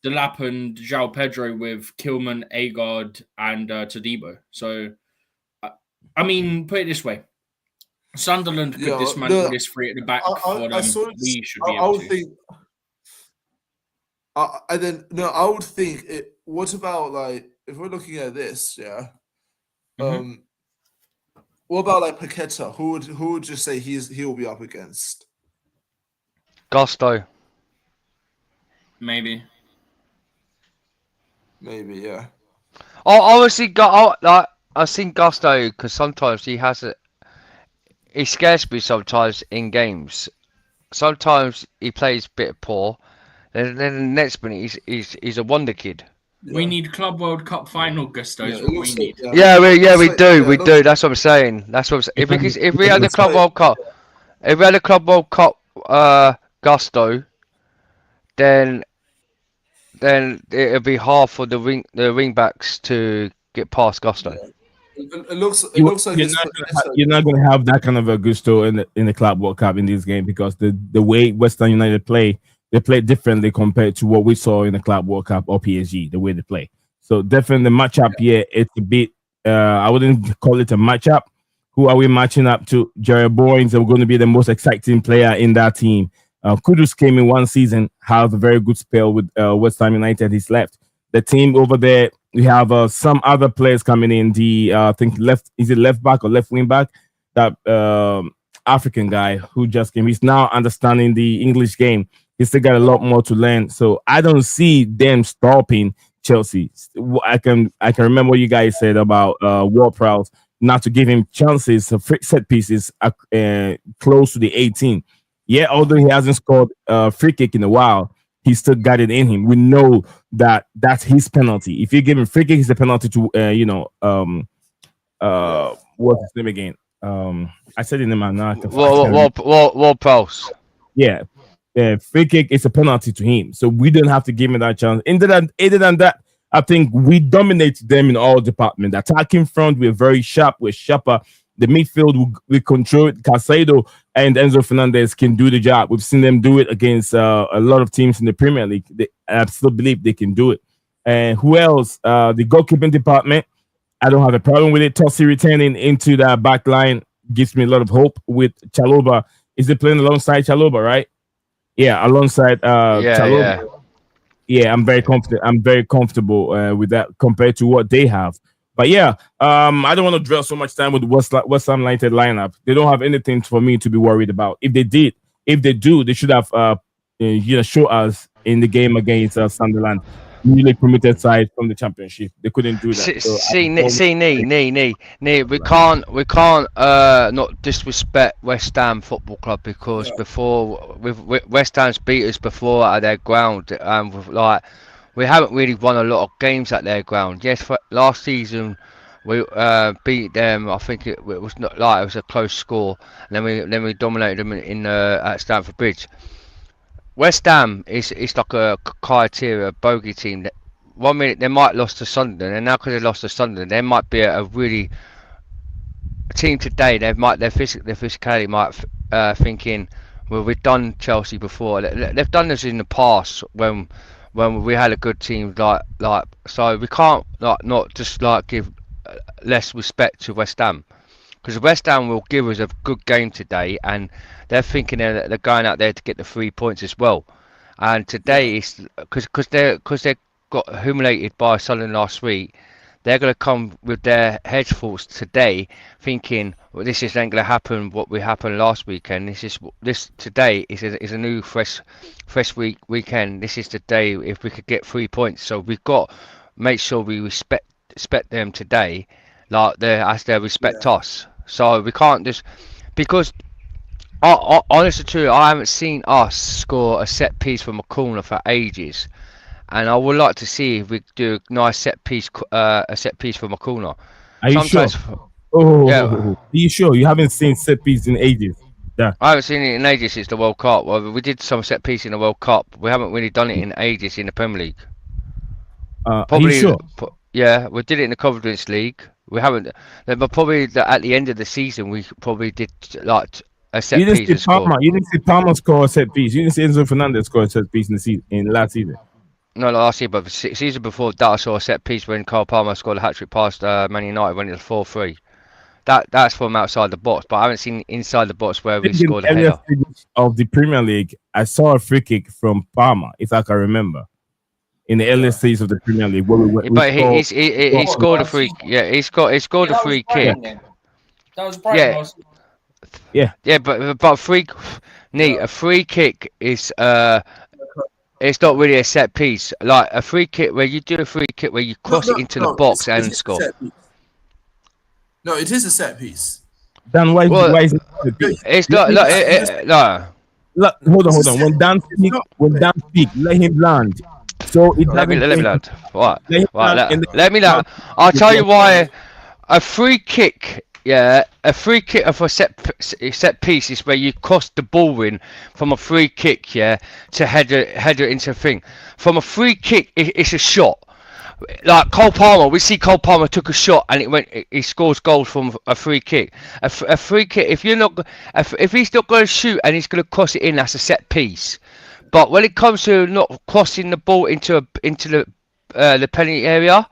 Delap and João Pedro with Kilman, Agard, and Todibo. So, I mean, put it this way. Sunderland could dismantle this 3 at the back for them. We should be able to. I would think it. What about like if we're looking at this? Yeah. What about like Paqueta? Who would you say he will be up against? Gusto. Maybe, yeah. I've seen Gusto because sometimes he has it. He scares me sometimes in games. Sometimes he plays a bit poor, and then the next minute he's a wonder kid. Yeah. We need Club World Cup final, Gusto. Is what we need. We do. That's what I'm saying. If we had the Club World Cup, Gusto, then it'll be hard for the wing backs to get past Gusto. Yeah. It looks like you're not going to have that kind of a gusto in the Club World Cup in this game, because the way West Ham United play, they play differently compared to what we saw in the Club World Cup or PSG, the way they play. So definitely the matchup here, it's a bit, I wouldn't call it a matchup. Who are we matching up to? Jarrod Bowen is going to be the most exciting player in that team. Kudus came in one season, has a very good spell with West Ham United. He's left. The team over there, we have some other players coming in. I think left back or left wing back that African guy who just came. He's now understanding the English game. He's still got a lot more to learn. So I don't see them stopping Chelsea. I can remember what you guys said about Ward-Prowse, not to give him chances, set pieces close to the 18. Yeah, although he hasn't scored a free kick in a while, he still got it in him. We know that that's his penalty. If you give him free kick, it's a penalty to what's his name again? I said his name now. Ward-Prowse. Yeah. Free kick is a penalty to him. So we don't have to give him that chance. Other than that, I think we dominate them in all departments. The attacking front, we're very sharp. We're sharper. The midfield, we control it. Casado and Enzo Fernandez can do the job. We've seen them do it against a lot of teams in the Premier League. I still believe they can do it. And who else? The goalkeeping department, I don't have a problem with it. Tossi returning into that back line gives me a lot of hope with Chalobah. Is he playing alongside Chalobah, right? Yeah, alongside Chalobah. Yeah, I'm very confident. I'm very comfortable with that compared to what they have. But yeah, I don't want to dwell so much time with West Ham United lineup. They don't have anything for me to be worried about. If they do, they should have show us in the game against Sunderland, newly promoted side from the Championship. They couldn't do that. We can't not disrespect West Ham Football Club because before West Ham's beat us before at their ground, we haven't really won a lot of games at their ground. Yes, last season we beat them. I think it was not it was a close score, and then we dominated them at Stamford Bridge. West Ham is like a criteria bogey team. 1 minute they might lost to Sunderland, and now because they lost to Sunderland, they might be a team today. Their physicality might thinking, well, we've done Chelsea before. They've done this in the past when we had a good team so we can't not just give less respect to West Ham, because West Ham will give us a good game today, and they're thinking they're going out there to get the 3 points as well. And today is because they got humiliated by Sunderland last week. They're going to come with their heads full today, thinking, well, this isn't going to happen. What we happened last weekend. This today is a new fresh weekend. This is the day if we could get 3 points. So we've got to make sure we respect them today, as they respect us. So we can't just because. Honestly, true. I haven't seen us score a set piece from a corner for ages. And I would like to see if we do a nice set piece from a corner. Are you sure? Yeah. Are you sure you haven't seen set piece in ages? Yeah. I haven't seen it in ages since the World Cup. Well, we did some set piece in the World Cup. We haven't really done it in ages in the Premier League. Probably, are you sure? Yeah, we did it in the Conference League. We haven't. But probably at the end of the season, we probably did a set piece. You didn't see Palmer score a set piece. You didn't see Enzo Fernandez score a set piece in last season. No, last year, but the season before that, I saw a set piece when Cole Palmer scored a hat-trick past Man United when it was 4-3. That's from outside the box, but I haven't seen inside the box where we scored a header. Of the Premier League, I saw a free kick from Palmer, if I can remember, in the early stages of the Premier League. He scored a free. Yeah, he scored a free kick. That was Brighton. Yeah, but a free kick is it's not really a set piece. Like a free kick where you do a free kick where you cross it into the box and score. No, it is a set piece. Dan, why is it a set piece? It's not. No. Hold on. When Dan speaks, let him land. So let me land. What? Let me land. I'll tell you why. A free kick. Yeah, a free kick of a set piece is where you cross the ball in from a free kick, to header into a thing. From a free kick, it's a shot. Like Cole Palmer, we see Cole Palmer took a shot and he scores goals from a free kick. A free kick, if he's not going to shoot and he's going to cross it in, that's a set piece. But when it comes to not crossing the ball into the penalty area,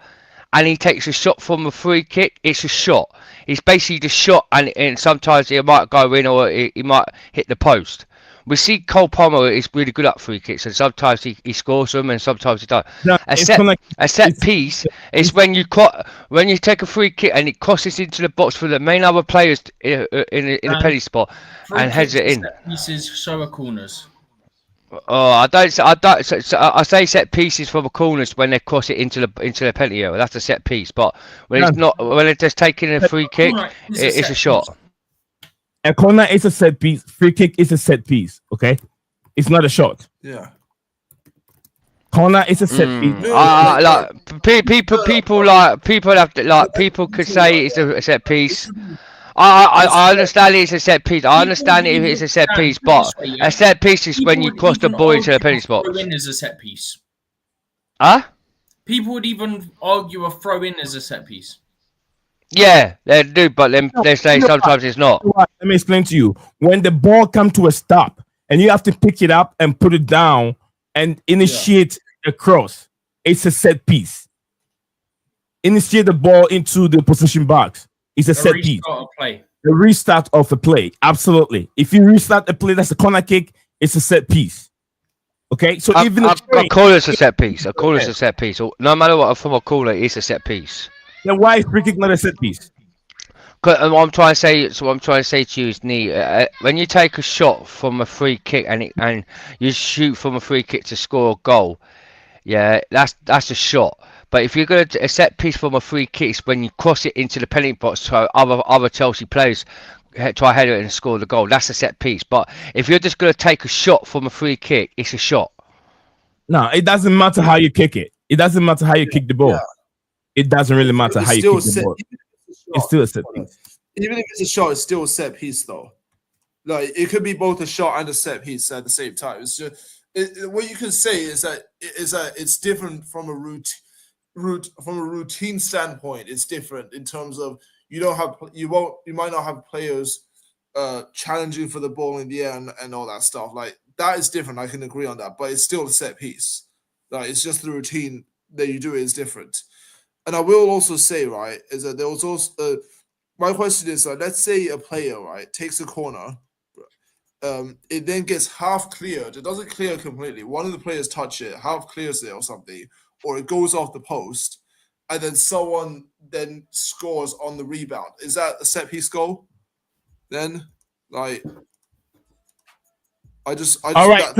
and he takes a shot from a free kick, it's a shot. It's basically the shot, and sometimes it might go in or he might hit the post. we see Cole Palmer is really good at free kicks, and sometimes he scores them, and sometimes he doesn't. No, A set piece is when you take a free kick and it crosses into the box for the main other players in a penalty spot and heads it in. Set pieces, so are corners. Oh, I say set pieces from the corners when they cross it into the penalty area. That's a set piece. But when it's not, when it's just taking a free kick, it's a shot. A corner is a set piece. Free kick is a set piece. Okay, it's not a shot. Yeah. Corner is a set piece. People could say it's a set piece. I understand it's a set piece. I understand if it's a set piece, but a set piece is when you cross the ball into the penalty spot. Throw in is a set piece. Huh? People would even argue a throw in is a set piece. Yeah, they do, but then they say sometimes it's not. Let me explain to you. When the ball comes to a stop and you have to pick it up and put it down and initiate a cross, it's a set piece. Initiate the ball into the position box. It's a set piece. Play. The restart of a play. Absolutely. If you restart a play that's a corner kick, it's a set piece. Okay? So even a corner is a set piece. A corner is a set piece. No matter what, from a corner, it's a set piece. Then why is free kick not a set piece? What I'm trying to say to you is, when you take a shot from a free kick and you shoot from a free kick to score a goal, yeah, that's a shot. But if you're going to a set piece from a free kick, it's when you cross it into the penalty box so other Chelsea players try head it and score the goal. That's a set piece. But if you're just going to take a shot from a free kick, it's a shot. No, it doesn't matter how you kick it. It doesn't matter how you kick the ball. Yeah. It doesn't really matter how you kick the ball. It's still a set piece. Even if it's a shot, it's still a set piece, though. Like it could be both a shot and a set piece at the same time. It's just what you can say is that it's different from a routine standpoint. It's different in terms of you might not have players challenging for the ball in the air and all that stuff. Like that is different. I can agree on that, but it's still a set piece. Like it's just the routine that you do is different. And I will also say, right, is that there was also my question is, let's say a player, right, takes a corner, it then gets half cleared. It doesn't clear completely. One of the players touch it, half clears it or something, or it goes off the post, and then someone then scores on the rebound. Is that a set piece goal? Then, like, I just all right.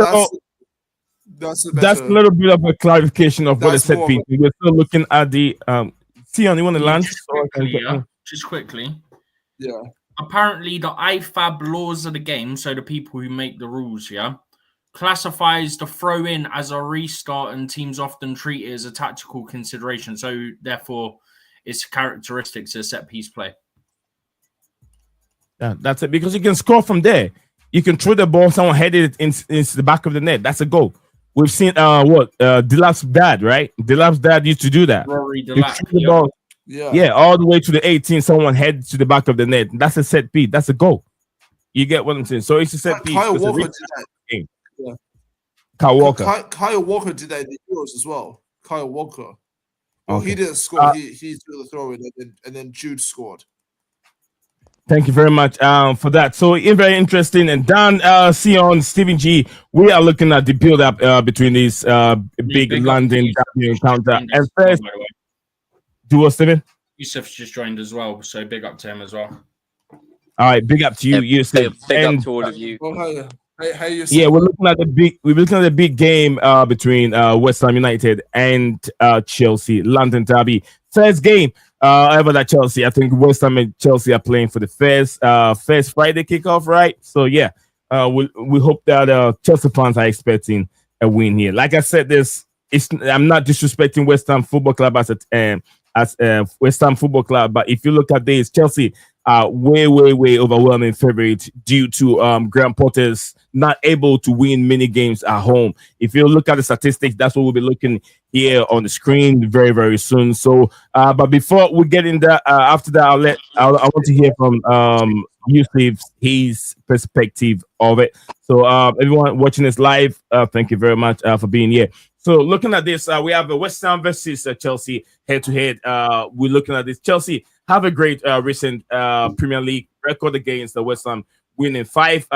That's a little bit of a clarification of what a set piece. We're still looking at the Sion, you want to land? Just quickly. Yeah. Apparently, the IFAB laws of the game, so the people who make the rules, classifies the throw-in as a restart, and teams often treat it as a tactical consideration. So, therefore, its characteristics of set-piece play. Yeah, that's it. Because you can score from there. You can throw the ball, someone headed it into the back of the net. That's a goal. We've seen Delap's dad, right? Delap's dad used to do that. Rory Delap. Yeah, all the way to the 18, someone head to the back of the net. That's a set piece. That's a goal. You get what I'm saying? So it's a set piece. Kyle Walker did that. Yeah. Kyle Walker. Kyle Walker did that in the Euros as well. Kyle Walker. Well, he didn't score. He threw the throw in, and then Jude scored. Thank you very much for that. So very interesting. And Dan, Sion, Stephen G, we are looking at the build-up between these big London encounter. And first, do what, Stephen? Yusuf's just joined as well, so big up to him as well. All right, big up to you, Yusuf. Big up to all of you. Yeah, we're looking at the big game between West Ham United and Chelsea, London derby. First game ever that Chelsea. I think West Ham and Chelsea are playing for the first Friday kickoff, right? So yeah, we hope that Chelsea fans are expecting a win here. Like I said, I'm not disrespecting West Ham Football Club as West Ham Football Club, but if you look at this, Chelsea are way overwhelming favorite due to Graham Potter's not able to win many games at home. If you look at the statistics, that's what we'll be looking here on the screen very soon. So, but before we get in that, after that, I want to hear from Yusuf, his perspective of it. So, everyone watching this live, thank you very much for being here. So, looking at this, we have a West Ham versus Chelsea head-to-head. We're looking at this. Chelsea have a great recent Premier League record against the West Ham winning five,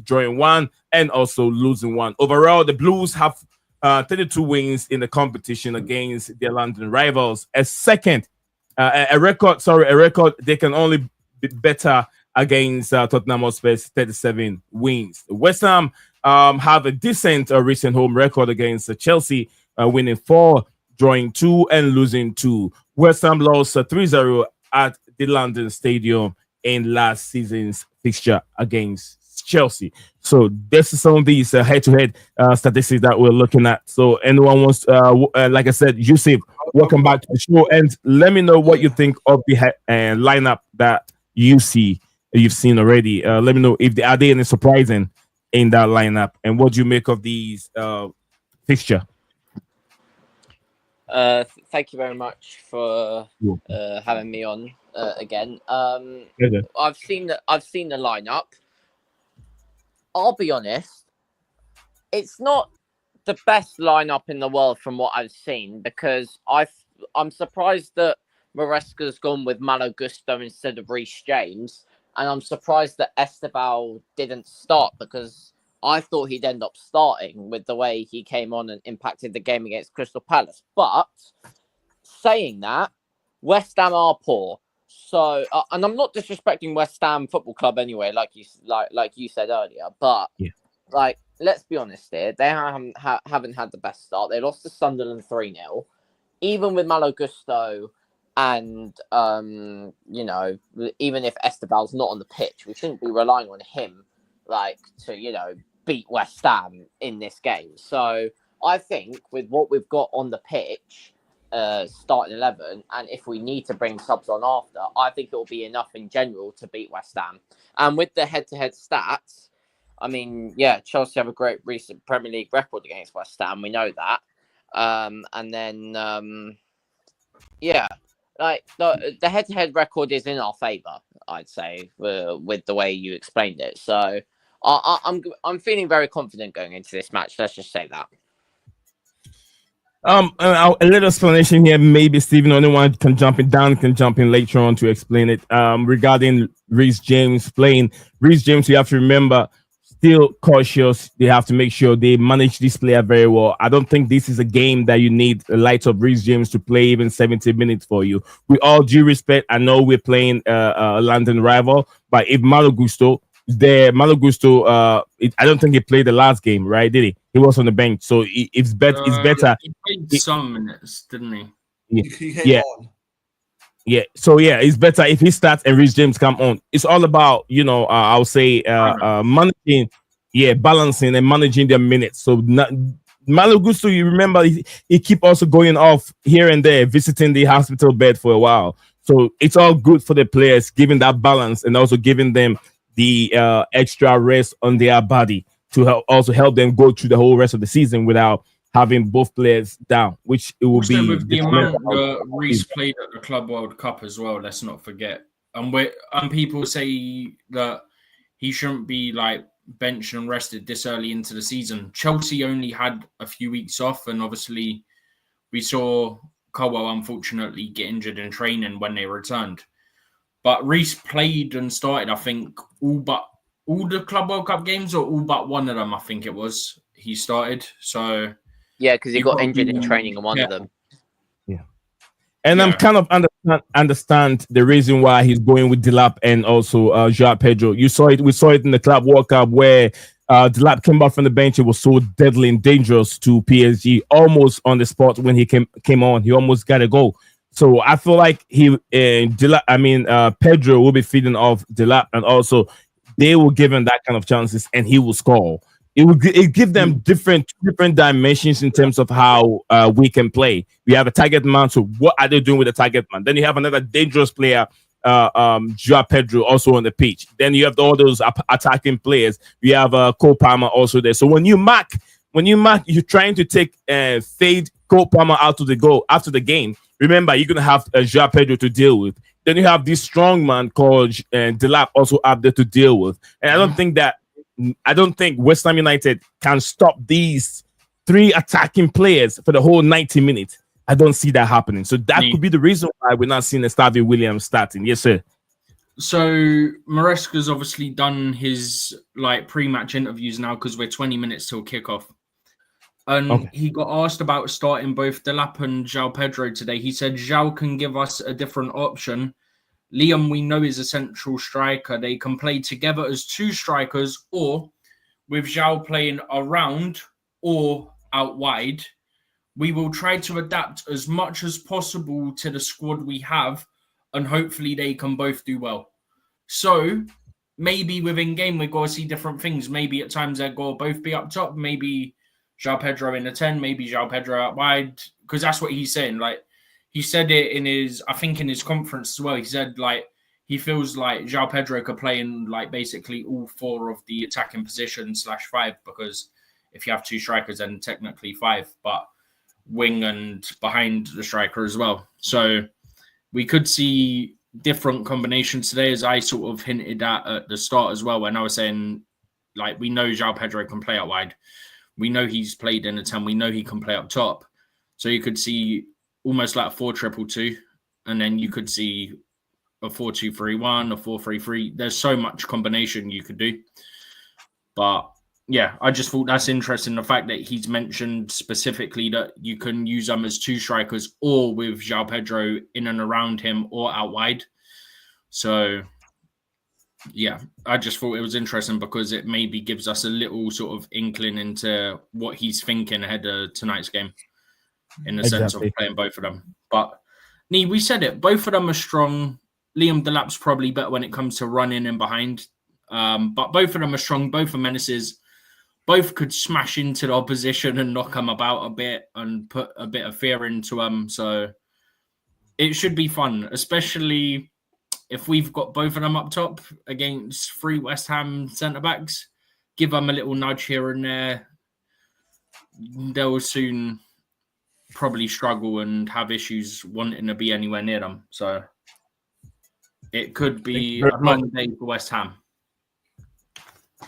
drawing 1, and also losing 1. Overall, the Blues have 32 wins in the competition against their London rivals. A record they can only be better against Tottenham Hotspur's 37 wins. West Ham have a decent recent home record against Chelsea, winning 4, drawing 2, and losing 2. West Ham lost 3-0 at the London Stadium in last season's fixture against Chelsea. So this is some of these head-to-head statistics that we're looking at. So anyone wants, like I said, Yusuf, welcome back to the show, and let me know what you think of the lineup that you've seen already. Let me know if are there any surprising in that lineup, and what do you make of these fixture? Thank you very much for having me on again. I've seen the lineup. I'll be honest, it's not the best lineup in the world from what I've seen, because I'm surprised that Maresca's gone with Malo Gusto instead of Reece James, and I'm surprised that Estêvão didn't start, because I thought he'd end up starting with the way he came on and impacted the game against Crystal Palace. But saying that, West Ham are poor. So, and I'm not disrespecting West Ham Football Club anyway, like you said earlier. But let's be honest here, they haven't had the best start. They lost to Sunderland 3-0, even with Malo Gusto. And, even if Estêvão's not on the pitch, we shouldn't be relying on him, to, beat West Ham in this game. So I think with what we've got on the pitch, starting 11, and if we need to bring subs on after, I think it will be enough in general to beat West Ham. And with the head-to-head stats, I mean, Chelsea have a great recent Premier League record against West Ham. We know that. And then, the head-to-head record is in our favour, I'd say, with the way you explained it. So I'm feeling very confident going into this match. Let's just say that. A little explanation here. Maybe Stephen, anyone can jump in later on to explain it. Regarding Reece James playing. Reece James, you have to remember, still cautious. They have to make sure they manage this player very well. I don't think this is a game that you need the likes of Reece James to play even 70 minutes for you. With all due respect, I know we're playing a London rival, but if Malo Gusto, I don't think he played the last game, right? Did he? He was on the bench, so it's better. He played some minutes, didn't he? Yeah. Yeah, so it's better if he starts and Reece James come on. It's all about, I'll say managing, balancing and managing their minutes. So Malo Gusto, you remember, he keep also going off here and there, visiting the hospital bed for a while. So it's all good for the players, giving that balance and also giving them the extra rest on their body to help them go through the whole rest of the season without having both players down, which it will be with the amount that Reece played at the Club World Cup as well. Let's not forget, and people say that he shouldn't be benched and rested this early into the season. Chelsea only had a few weeks off, and obviously we saw Colwell unfortunately get injured in training when they returned. But Reece played and started, I think, all the Club World Cup games, or all but one of them, I think it was. He started, so... Yeah, because he got injured in training on one of them. Yeah. And I'm kind of understand the reason why he's going with Delap and also João Pedro. We saw it in the Club World Cup where Delap came back from the bench. It was so deadly and dangerous to PSG. Almost on the spot when he came on, he almost got a goal. So I feel like Pedro will be feeding off Delap, and also they will give him that kind of chances, and he will score. It give them different dimensions in terms of how we can play. We have a target man, so what are they doing with the target man? Then you have another dangerous player, João Pedro, also on the pitch. Then you have all those attacking players. We have Cole Palmer also there. So when you mark, you're trying to fade Cole Palmer out to the goal after the game. Remember, you're gonna have João Pedro to deal with. Then you have this strong man called Delap also up there to deal with. And I don't think West Ham United can stop these three attacking players for the whole 90 minutes. I don't see that happening. So that could be the reason why we're not seeing Estêvão Williams starting. Yes, sir. So Maresca's obviously done his pre-match interviews now because we're 20 minutes till kickoff. And he got asked about starting both Delap and João Pedro today. He said João can give us a different option. Liam, we know, is a central striker. They can play together as two strikers, or with João playing around or out wide. We will try to adapt as much as possible to the squad we have, and hopefully they can both do well. So maybe within game we're going to see different things. Maybe at times they're going to both be up top. Maybe João Pedro in the 10, maybe João Pedro out wide, because that's what he's saying. He said it in his conference as well. He said he feels like João Pedro could play in basically all four of the attacking positions /5, because if you have two strikers, then technically 5, but wing and behind the striker as well. So we could see different combinations today, as I sort of hinted at the start as well, when I was saying, we know João Pedro can play out wide. We know he's played in a 10. We know he can play up top. So you could see almost like a 4-2-2-2, and then you could see a 4-2-3-1, a 4-3-3. There's so much combination you could do. But yeah, I just thought that's interesting, the fact that he's mentioned specifically that you can use them as two strikers or with João Pedro in and around him or out wide. So yeah, I just thought it was interesting because it maybe gives us a little sort of inkling into what he's thinking ahead of tonight's game in the sense of playing both of them. But we said it, both of them are strong. Liam Delap's probably better when it comes to running in behind. But both of them are strong, both are menaces. Both could smash into the opposition and knock them about a bit and put a bit of fear into them. So it should be fun, especially if we've got both of them up top against 3 West Ham centre-backs. Give them a little nudge here and there. They'll soon probably struggle and have issues wanting to be anywhere near them. So it could be a long day for West Ham.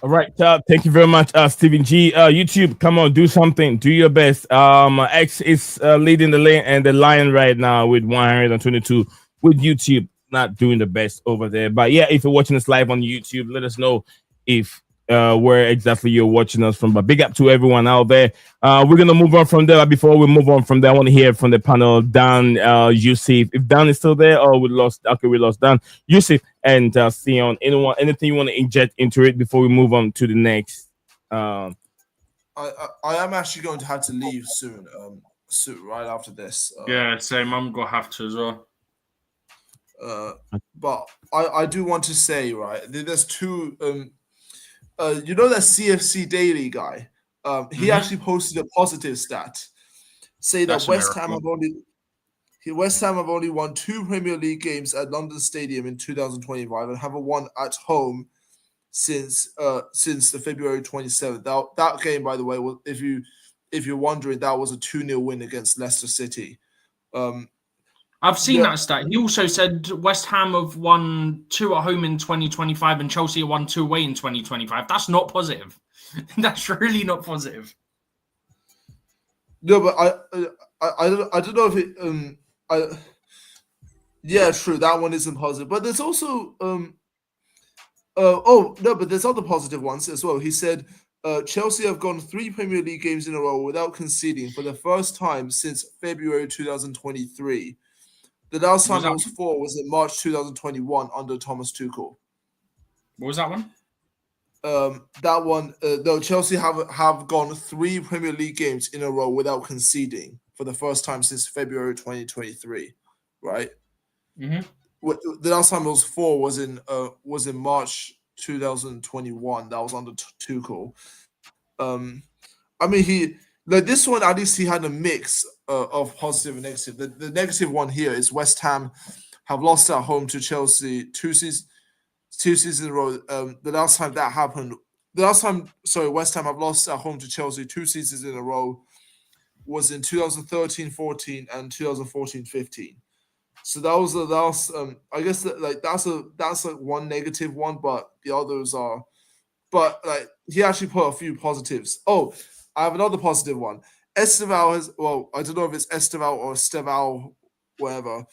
All right, thank you very much, Stephen G. YouTube, come on, do something, do your best. X is leading the lane and the line right now with 122. With YouTube not doing the best over there, but yeah, if you're watching us live on YouTube, let us know if where exactly you're watching us from. But big up to everyone out there. We're gonna move on from there. Before we move on from there, I want to hear from the panel. Dan, Yusuf, if Dan is still there, or we lost Dan. Yusuf and Sion, anything you want to inject into it before we move on to the next? I am actually going to have to leave soon. Right after this. Yeah, same. I'm gonna have to as well. But I do want to say, right, there's two. You know that CFC Daily guy? He actually posted a positive stat, say that West Ham have only won 2 Premier League games at London Stadium in 2025 and haven't won at home since the February 27th. That game, by the way, was, if you're wondering, that was a 2-0 win against Leicester City. I've seen that stat. He also said West Ham have won 2 at home in 2025 and Chelsea have won 2 away in 2025. That's not positive. That's really not positive. No, but I don't know if it yeah, true, that one isn't positive. But there's also but there's other positive ones as well. He said Chelsea have gone 3 Premier League games in a row without conceding for the first time since February 2023. The last time it was 4 was in March 2021 under Thomas Tuchel. What was that one? That one, no, Chelsea have gone 3 Premier League games in a row without conceding for the first time since February 2023, right? Mm-hmm. The last time it was 4 was in March 2021. That was under Tuchel. I mean, this one, at least he had a mix of positive and negative. The negative one here is West Ham have lost at home to Chelsea 2 seasons in a row. The last time that happened, West Ham have lost at home to Chelsea 2 seasons in a row was in 2013-14 and 2014-15. So that was I guess that's one negative one, but the others are. But he actually put a few positives. Oh, I have another positive one. Estêvão I don't know if it's Estêvão or Estêvão, whatever.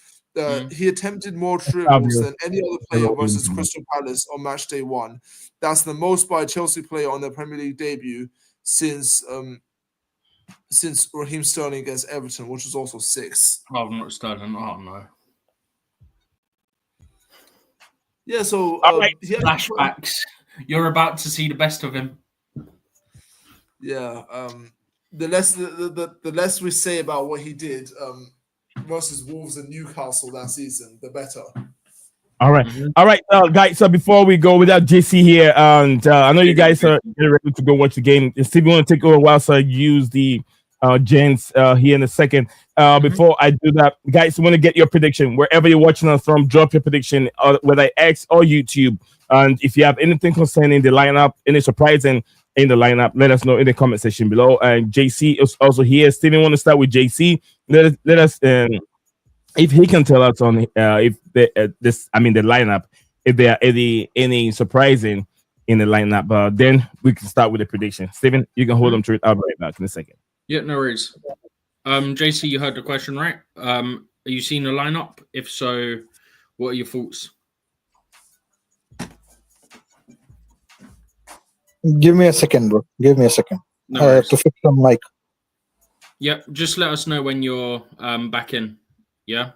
he attempted more dribbles than any other player versus Crystal Palace on match day 1. That's the most by a Chelsea player on their Premier League debut since Raheem Sterling against Everton, which was also 6. Oh, not Sterling. Oh, no. Yeah, so flashbacks. You're about to see the best of him. Yeah. The less we say about what he did versus Wolves and Newcastle that season, the better. All right, guys. So before we go, without JC here, and I know you guys are ready to go watch the game. Steve, you want to take over a while, so I use the gents here in a second. Before I do that, guys, I want to get your prediction wherever you're watching us from. Drop your prediction, whether X or YouTube. And if you have anything concerning the lineup, any surprising in the lineup, let us know in the comment section below. And JC is also here. Steven, want to start with JC? Let us if he can tell us on if the lineup, if there are any surprising in the lineup, then we can start with the prediction. Steven, you can hold them to it. I'll be right back in a second. Yeah, no worries. JC, you heard the question, right? Are you seeing the lineup? If so, what are your thoughts? Give me a second, bro. Give me a second. To fix the mic. Yep, just let us know when you're back in. Yeah.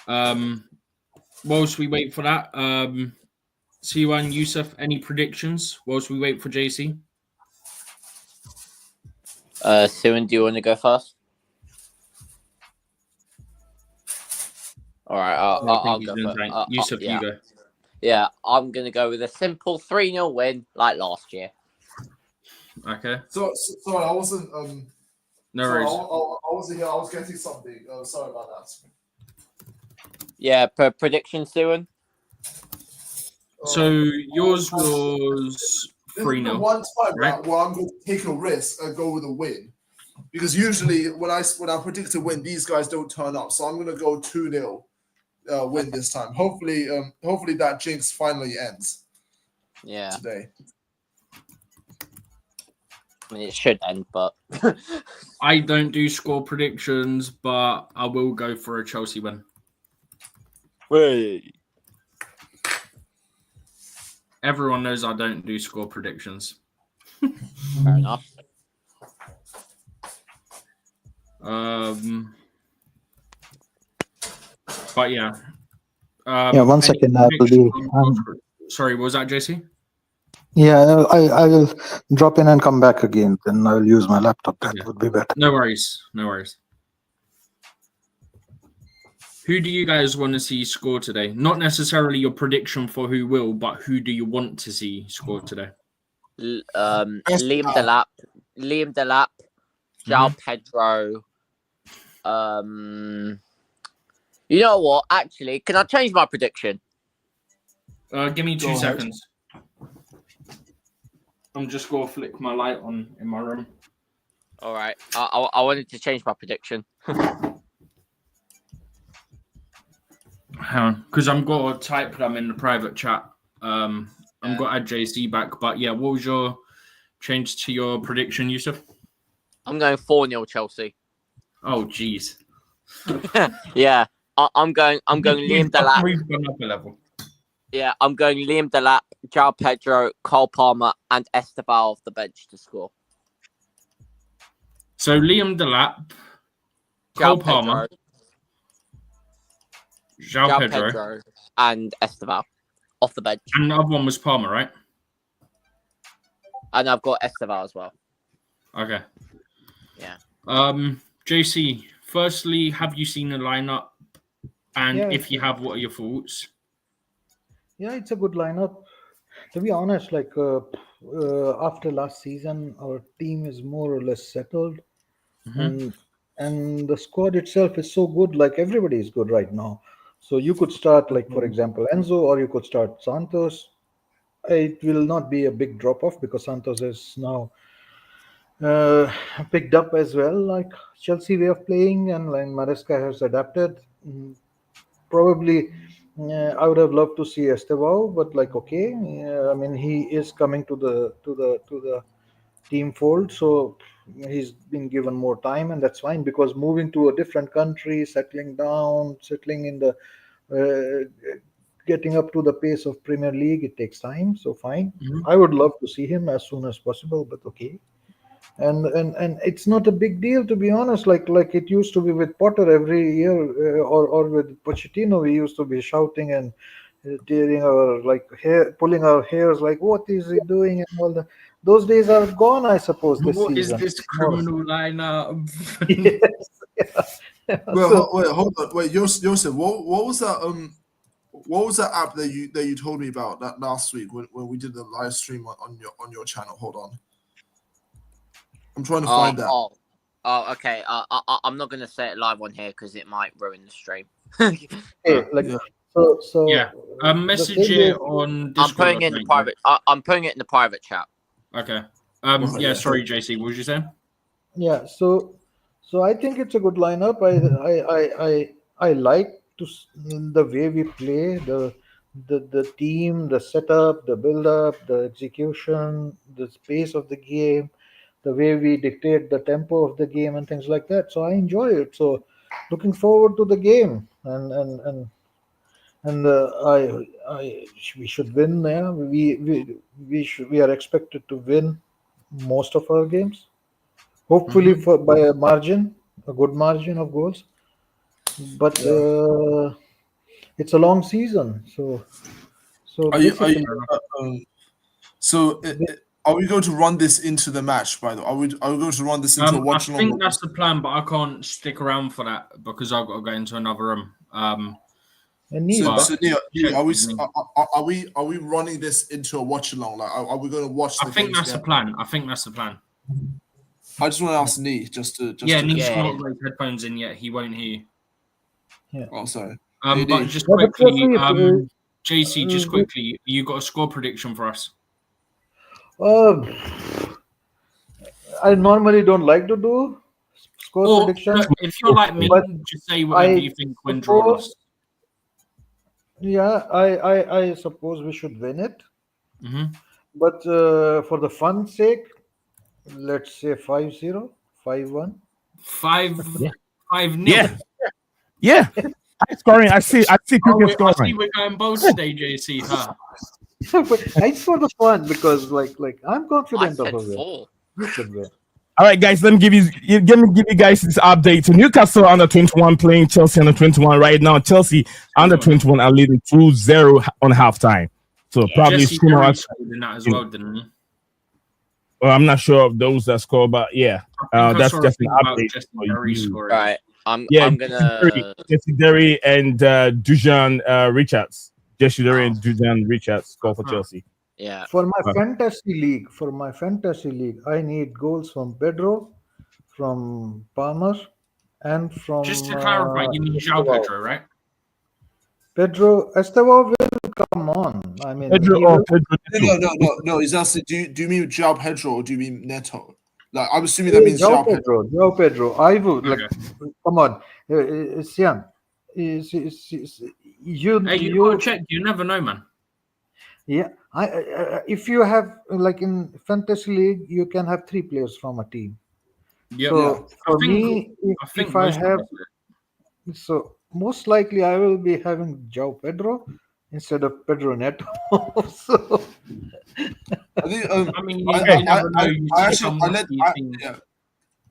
Whilst we wait for that, Siwan, Yusuf, any predictions whilst we wait for JC? Siwan, do you want to go first? All right, I'll go first. Yusuf, you go. Yeah, I'm going to go with a simple 3-0 win like last year. Okay. So I wasn't... no worries. I wasn't here. I was getting something. Sorry about that. Yeah, prediction, Siwan? So yours was 3-0. One time right? where I'm going to take a risk and go with a win. Because usually when I predict a win, these guys don't turn up. So I'm going to go 2-0. Win this time. Hopefully that jinx finally ends. Yeah. Today. I mean, it should end, but I don't do score predictions, but I will go for a Chelsea win. Wait. Everyone knows I don't do score predictions. Fair enough. But yeah. Yeah, 1 second. I believe. Sorry, was that JC? Yeah, I will drop in and come back again. Then I'll use my laptop. That would be better. No worries. No worries. Who do you guys want to see score today? Not necessarily your prediction for who will, but who do you want to see score today? Liam Delap, João Pedro. You know what? Actually, can I change my prediction? Give me 2 seconds. I'm just going to flick my light on in my room. All right. I wanted to change my prediction. Because I'm going to type them in the private chat. I'm going to add JC back. But yeah, what was your change to your prediction, Yusuf? I'm going 4-0 Chelsea. Oh, jeez. Yeah. I'm going Liam Delap. We've gone up a level. Yeah, I'm going Liam Delap, João Pedro, Cole Palmer, and Estêvão off the bench to score. So Liam Delap, Cole Palmer, João Pedro, and Estêvão off the bench. And the other one was Palmer, right? And I've got Estêvão as well. Okay. Yeah. JC, firstly, have you seen the lineup? And if you have, what are your thoughts? Yeah, it's a good lineup. To be honest, after last season, our team is more or less settled. And the squad itself is so good. Like, everybody is good right now. So you could start, for example, Enzo, or you could start Santos. It will not be a big drop-off because Santos is now picked up as well, like Chelsea way of playing, and Maresca has adapted. Probably, I would have loved to see Estêvão, but I mean, he is coming to the team fold, so he's been given more time, and that's fine, because moving to a different country, settling down, settling in the getting up to the pace of Premier League, it takes time. So fine. I would love to see him as soon as possible, but okay. And it's not a big deal, to be honest, like it used to be with Potter every year, or with Pochettino. We used to be shouting and tearing our hair, pulling our hairs, like, what is he doing, and all that. Those days are gone, I suppose. This What season. is this criminal lineup? Yes. Yeah. Wait, hold on. Wait, Joseph, what was that? What was that app that you told me about that last week when we did the live stream on your channel? Hold on, I'm trying to find that. Oh, okay. I'm not gonna say it live on here because it might ruin the stream. Message it on Discord. I'm putting it in the private. I'm putting it in the private chat. Okay. Sorry, JC. What was you saying? Yeah. So I think it's a good lineup. I like the way we play, the team, the setup, the build up, the execution, the pace of the game, the way we dictate the tempo of the game, and things like that. So I enjoy it. So looking forward to the game, and we should win. Yeah, we are expected to win most of our games, hopefully by a margin, a good margin of goals. But it's a long season, so. Are we going to run this into the match? By the way, are we going to run this into a watch along? I think that's the plan, but I can't stick around for that because I've got to go into another room. Neil, are we running this into a watch along? Like, are we going to watch? I think that's the plan. I just want to ask Nee Nee's not got his headphones in yet. He won't hear you. Yeah. Oh, sorry. But just quickly, JC, just quickly, you got a score prediction for us? I normally don't like to do score prediction. If you're like me, just say whatever you think when draw lost. Yeah, I suppose we should win it. But for the fun's sake, let's say 5-0, 5-1. 5-0. Yeah. Scoring. I see cricket scoring. I see we're going both today, JC. Huh? But it's for the fun, because like I'm confident of it. All right, guys. Let me give you guys this update. So Newcastle under 21 playing Chelsea under 21 right now. Chelsea under 21 are leading 2-0 on halftime. So probably sooner in that as well, didn't he? Well, I'm not sure of those that score, but yeah, that's just an update. Right. I'm gonna Jesse Derry and Dujan Richards. Jesse Derry and Dujan Richards score for Chelsea. Yeah. For my fantasy league, I need goals from Pedro, from Palmer, and from. Just to clarify, you mean João Pedro, right? Pedro Estêvão will come on. I mean, Pedro. No. He's asking, do you mean João Pedro or do you mean Neto? Like, I'm assuming that means João Pedro. João Pedro. I would come on, Sian. You gotta check. You never know, man. Yeah, if you have like in fantasy league, you can have 3 players from a team. Yeah. So for me, if I have, so most likely I will be having João Pedro instead of Pedro Neto. So I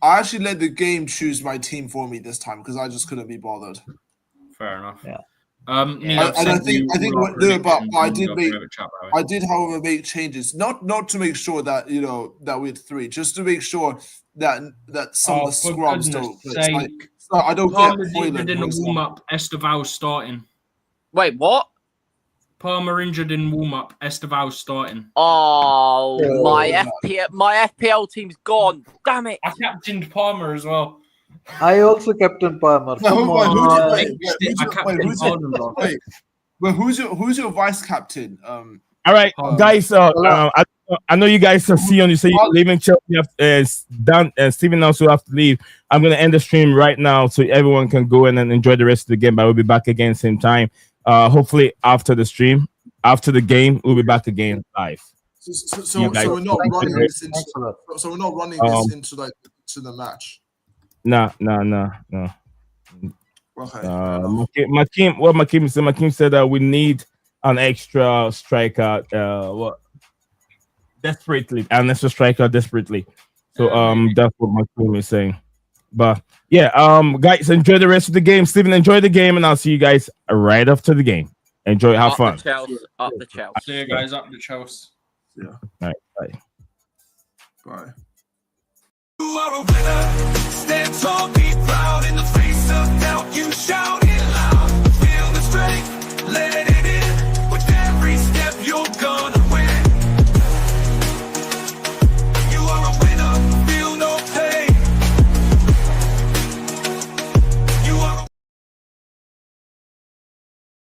actually let the game choose my team for me this time because I just couldn't be bothered. Fair enough. Yeah. I did, however, make changes, not to make sure that that we had 3, just to make sure that some of the scrubs don't. I don't Palmer injured in the warm up. Estêvão starting. Wait, what? Palmer injured in warm up. Estêvão starting. Oh, my FPL team's gone. Damn it! I captained Palmer as well. I also captain Palmer. Who's your vice captain? All right, guys. I know you guys are seeing. You say you're leaving Chelsea. Steven also have to leave. I'm gonna end the stream right now so everyone can go in and enjoy the rest of the game. But we'll be back again same time. Hopefully after the stream, after the game, we'll be back again live. So we're not running this into. So we're not running this into to the match. No. Okay. Makim said that we need an extra striker. Desperately, an extra striker desperately. So that's what Makim is saying. But yeah, guys, enjoy the rest of the game. Steven, enjoy the game, and I'll see you guys right after the game. Enjoy, have fun. Up the Chelsea. See you guys up the Chelsea. Yeah. All right, bye. Bye. You are a winner. Stand tall, be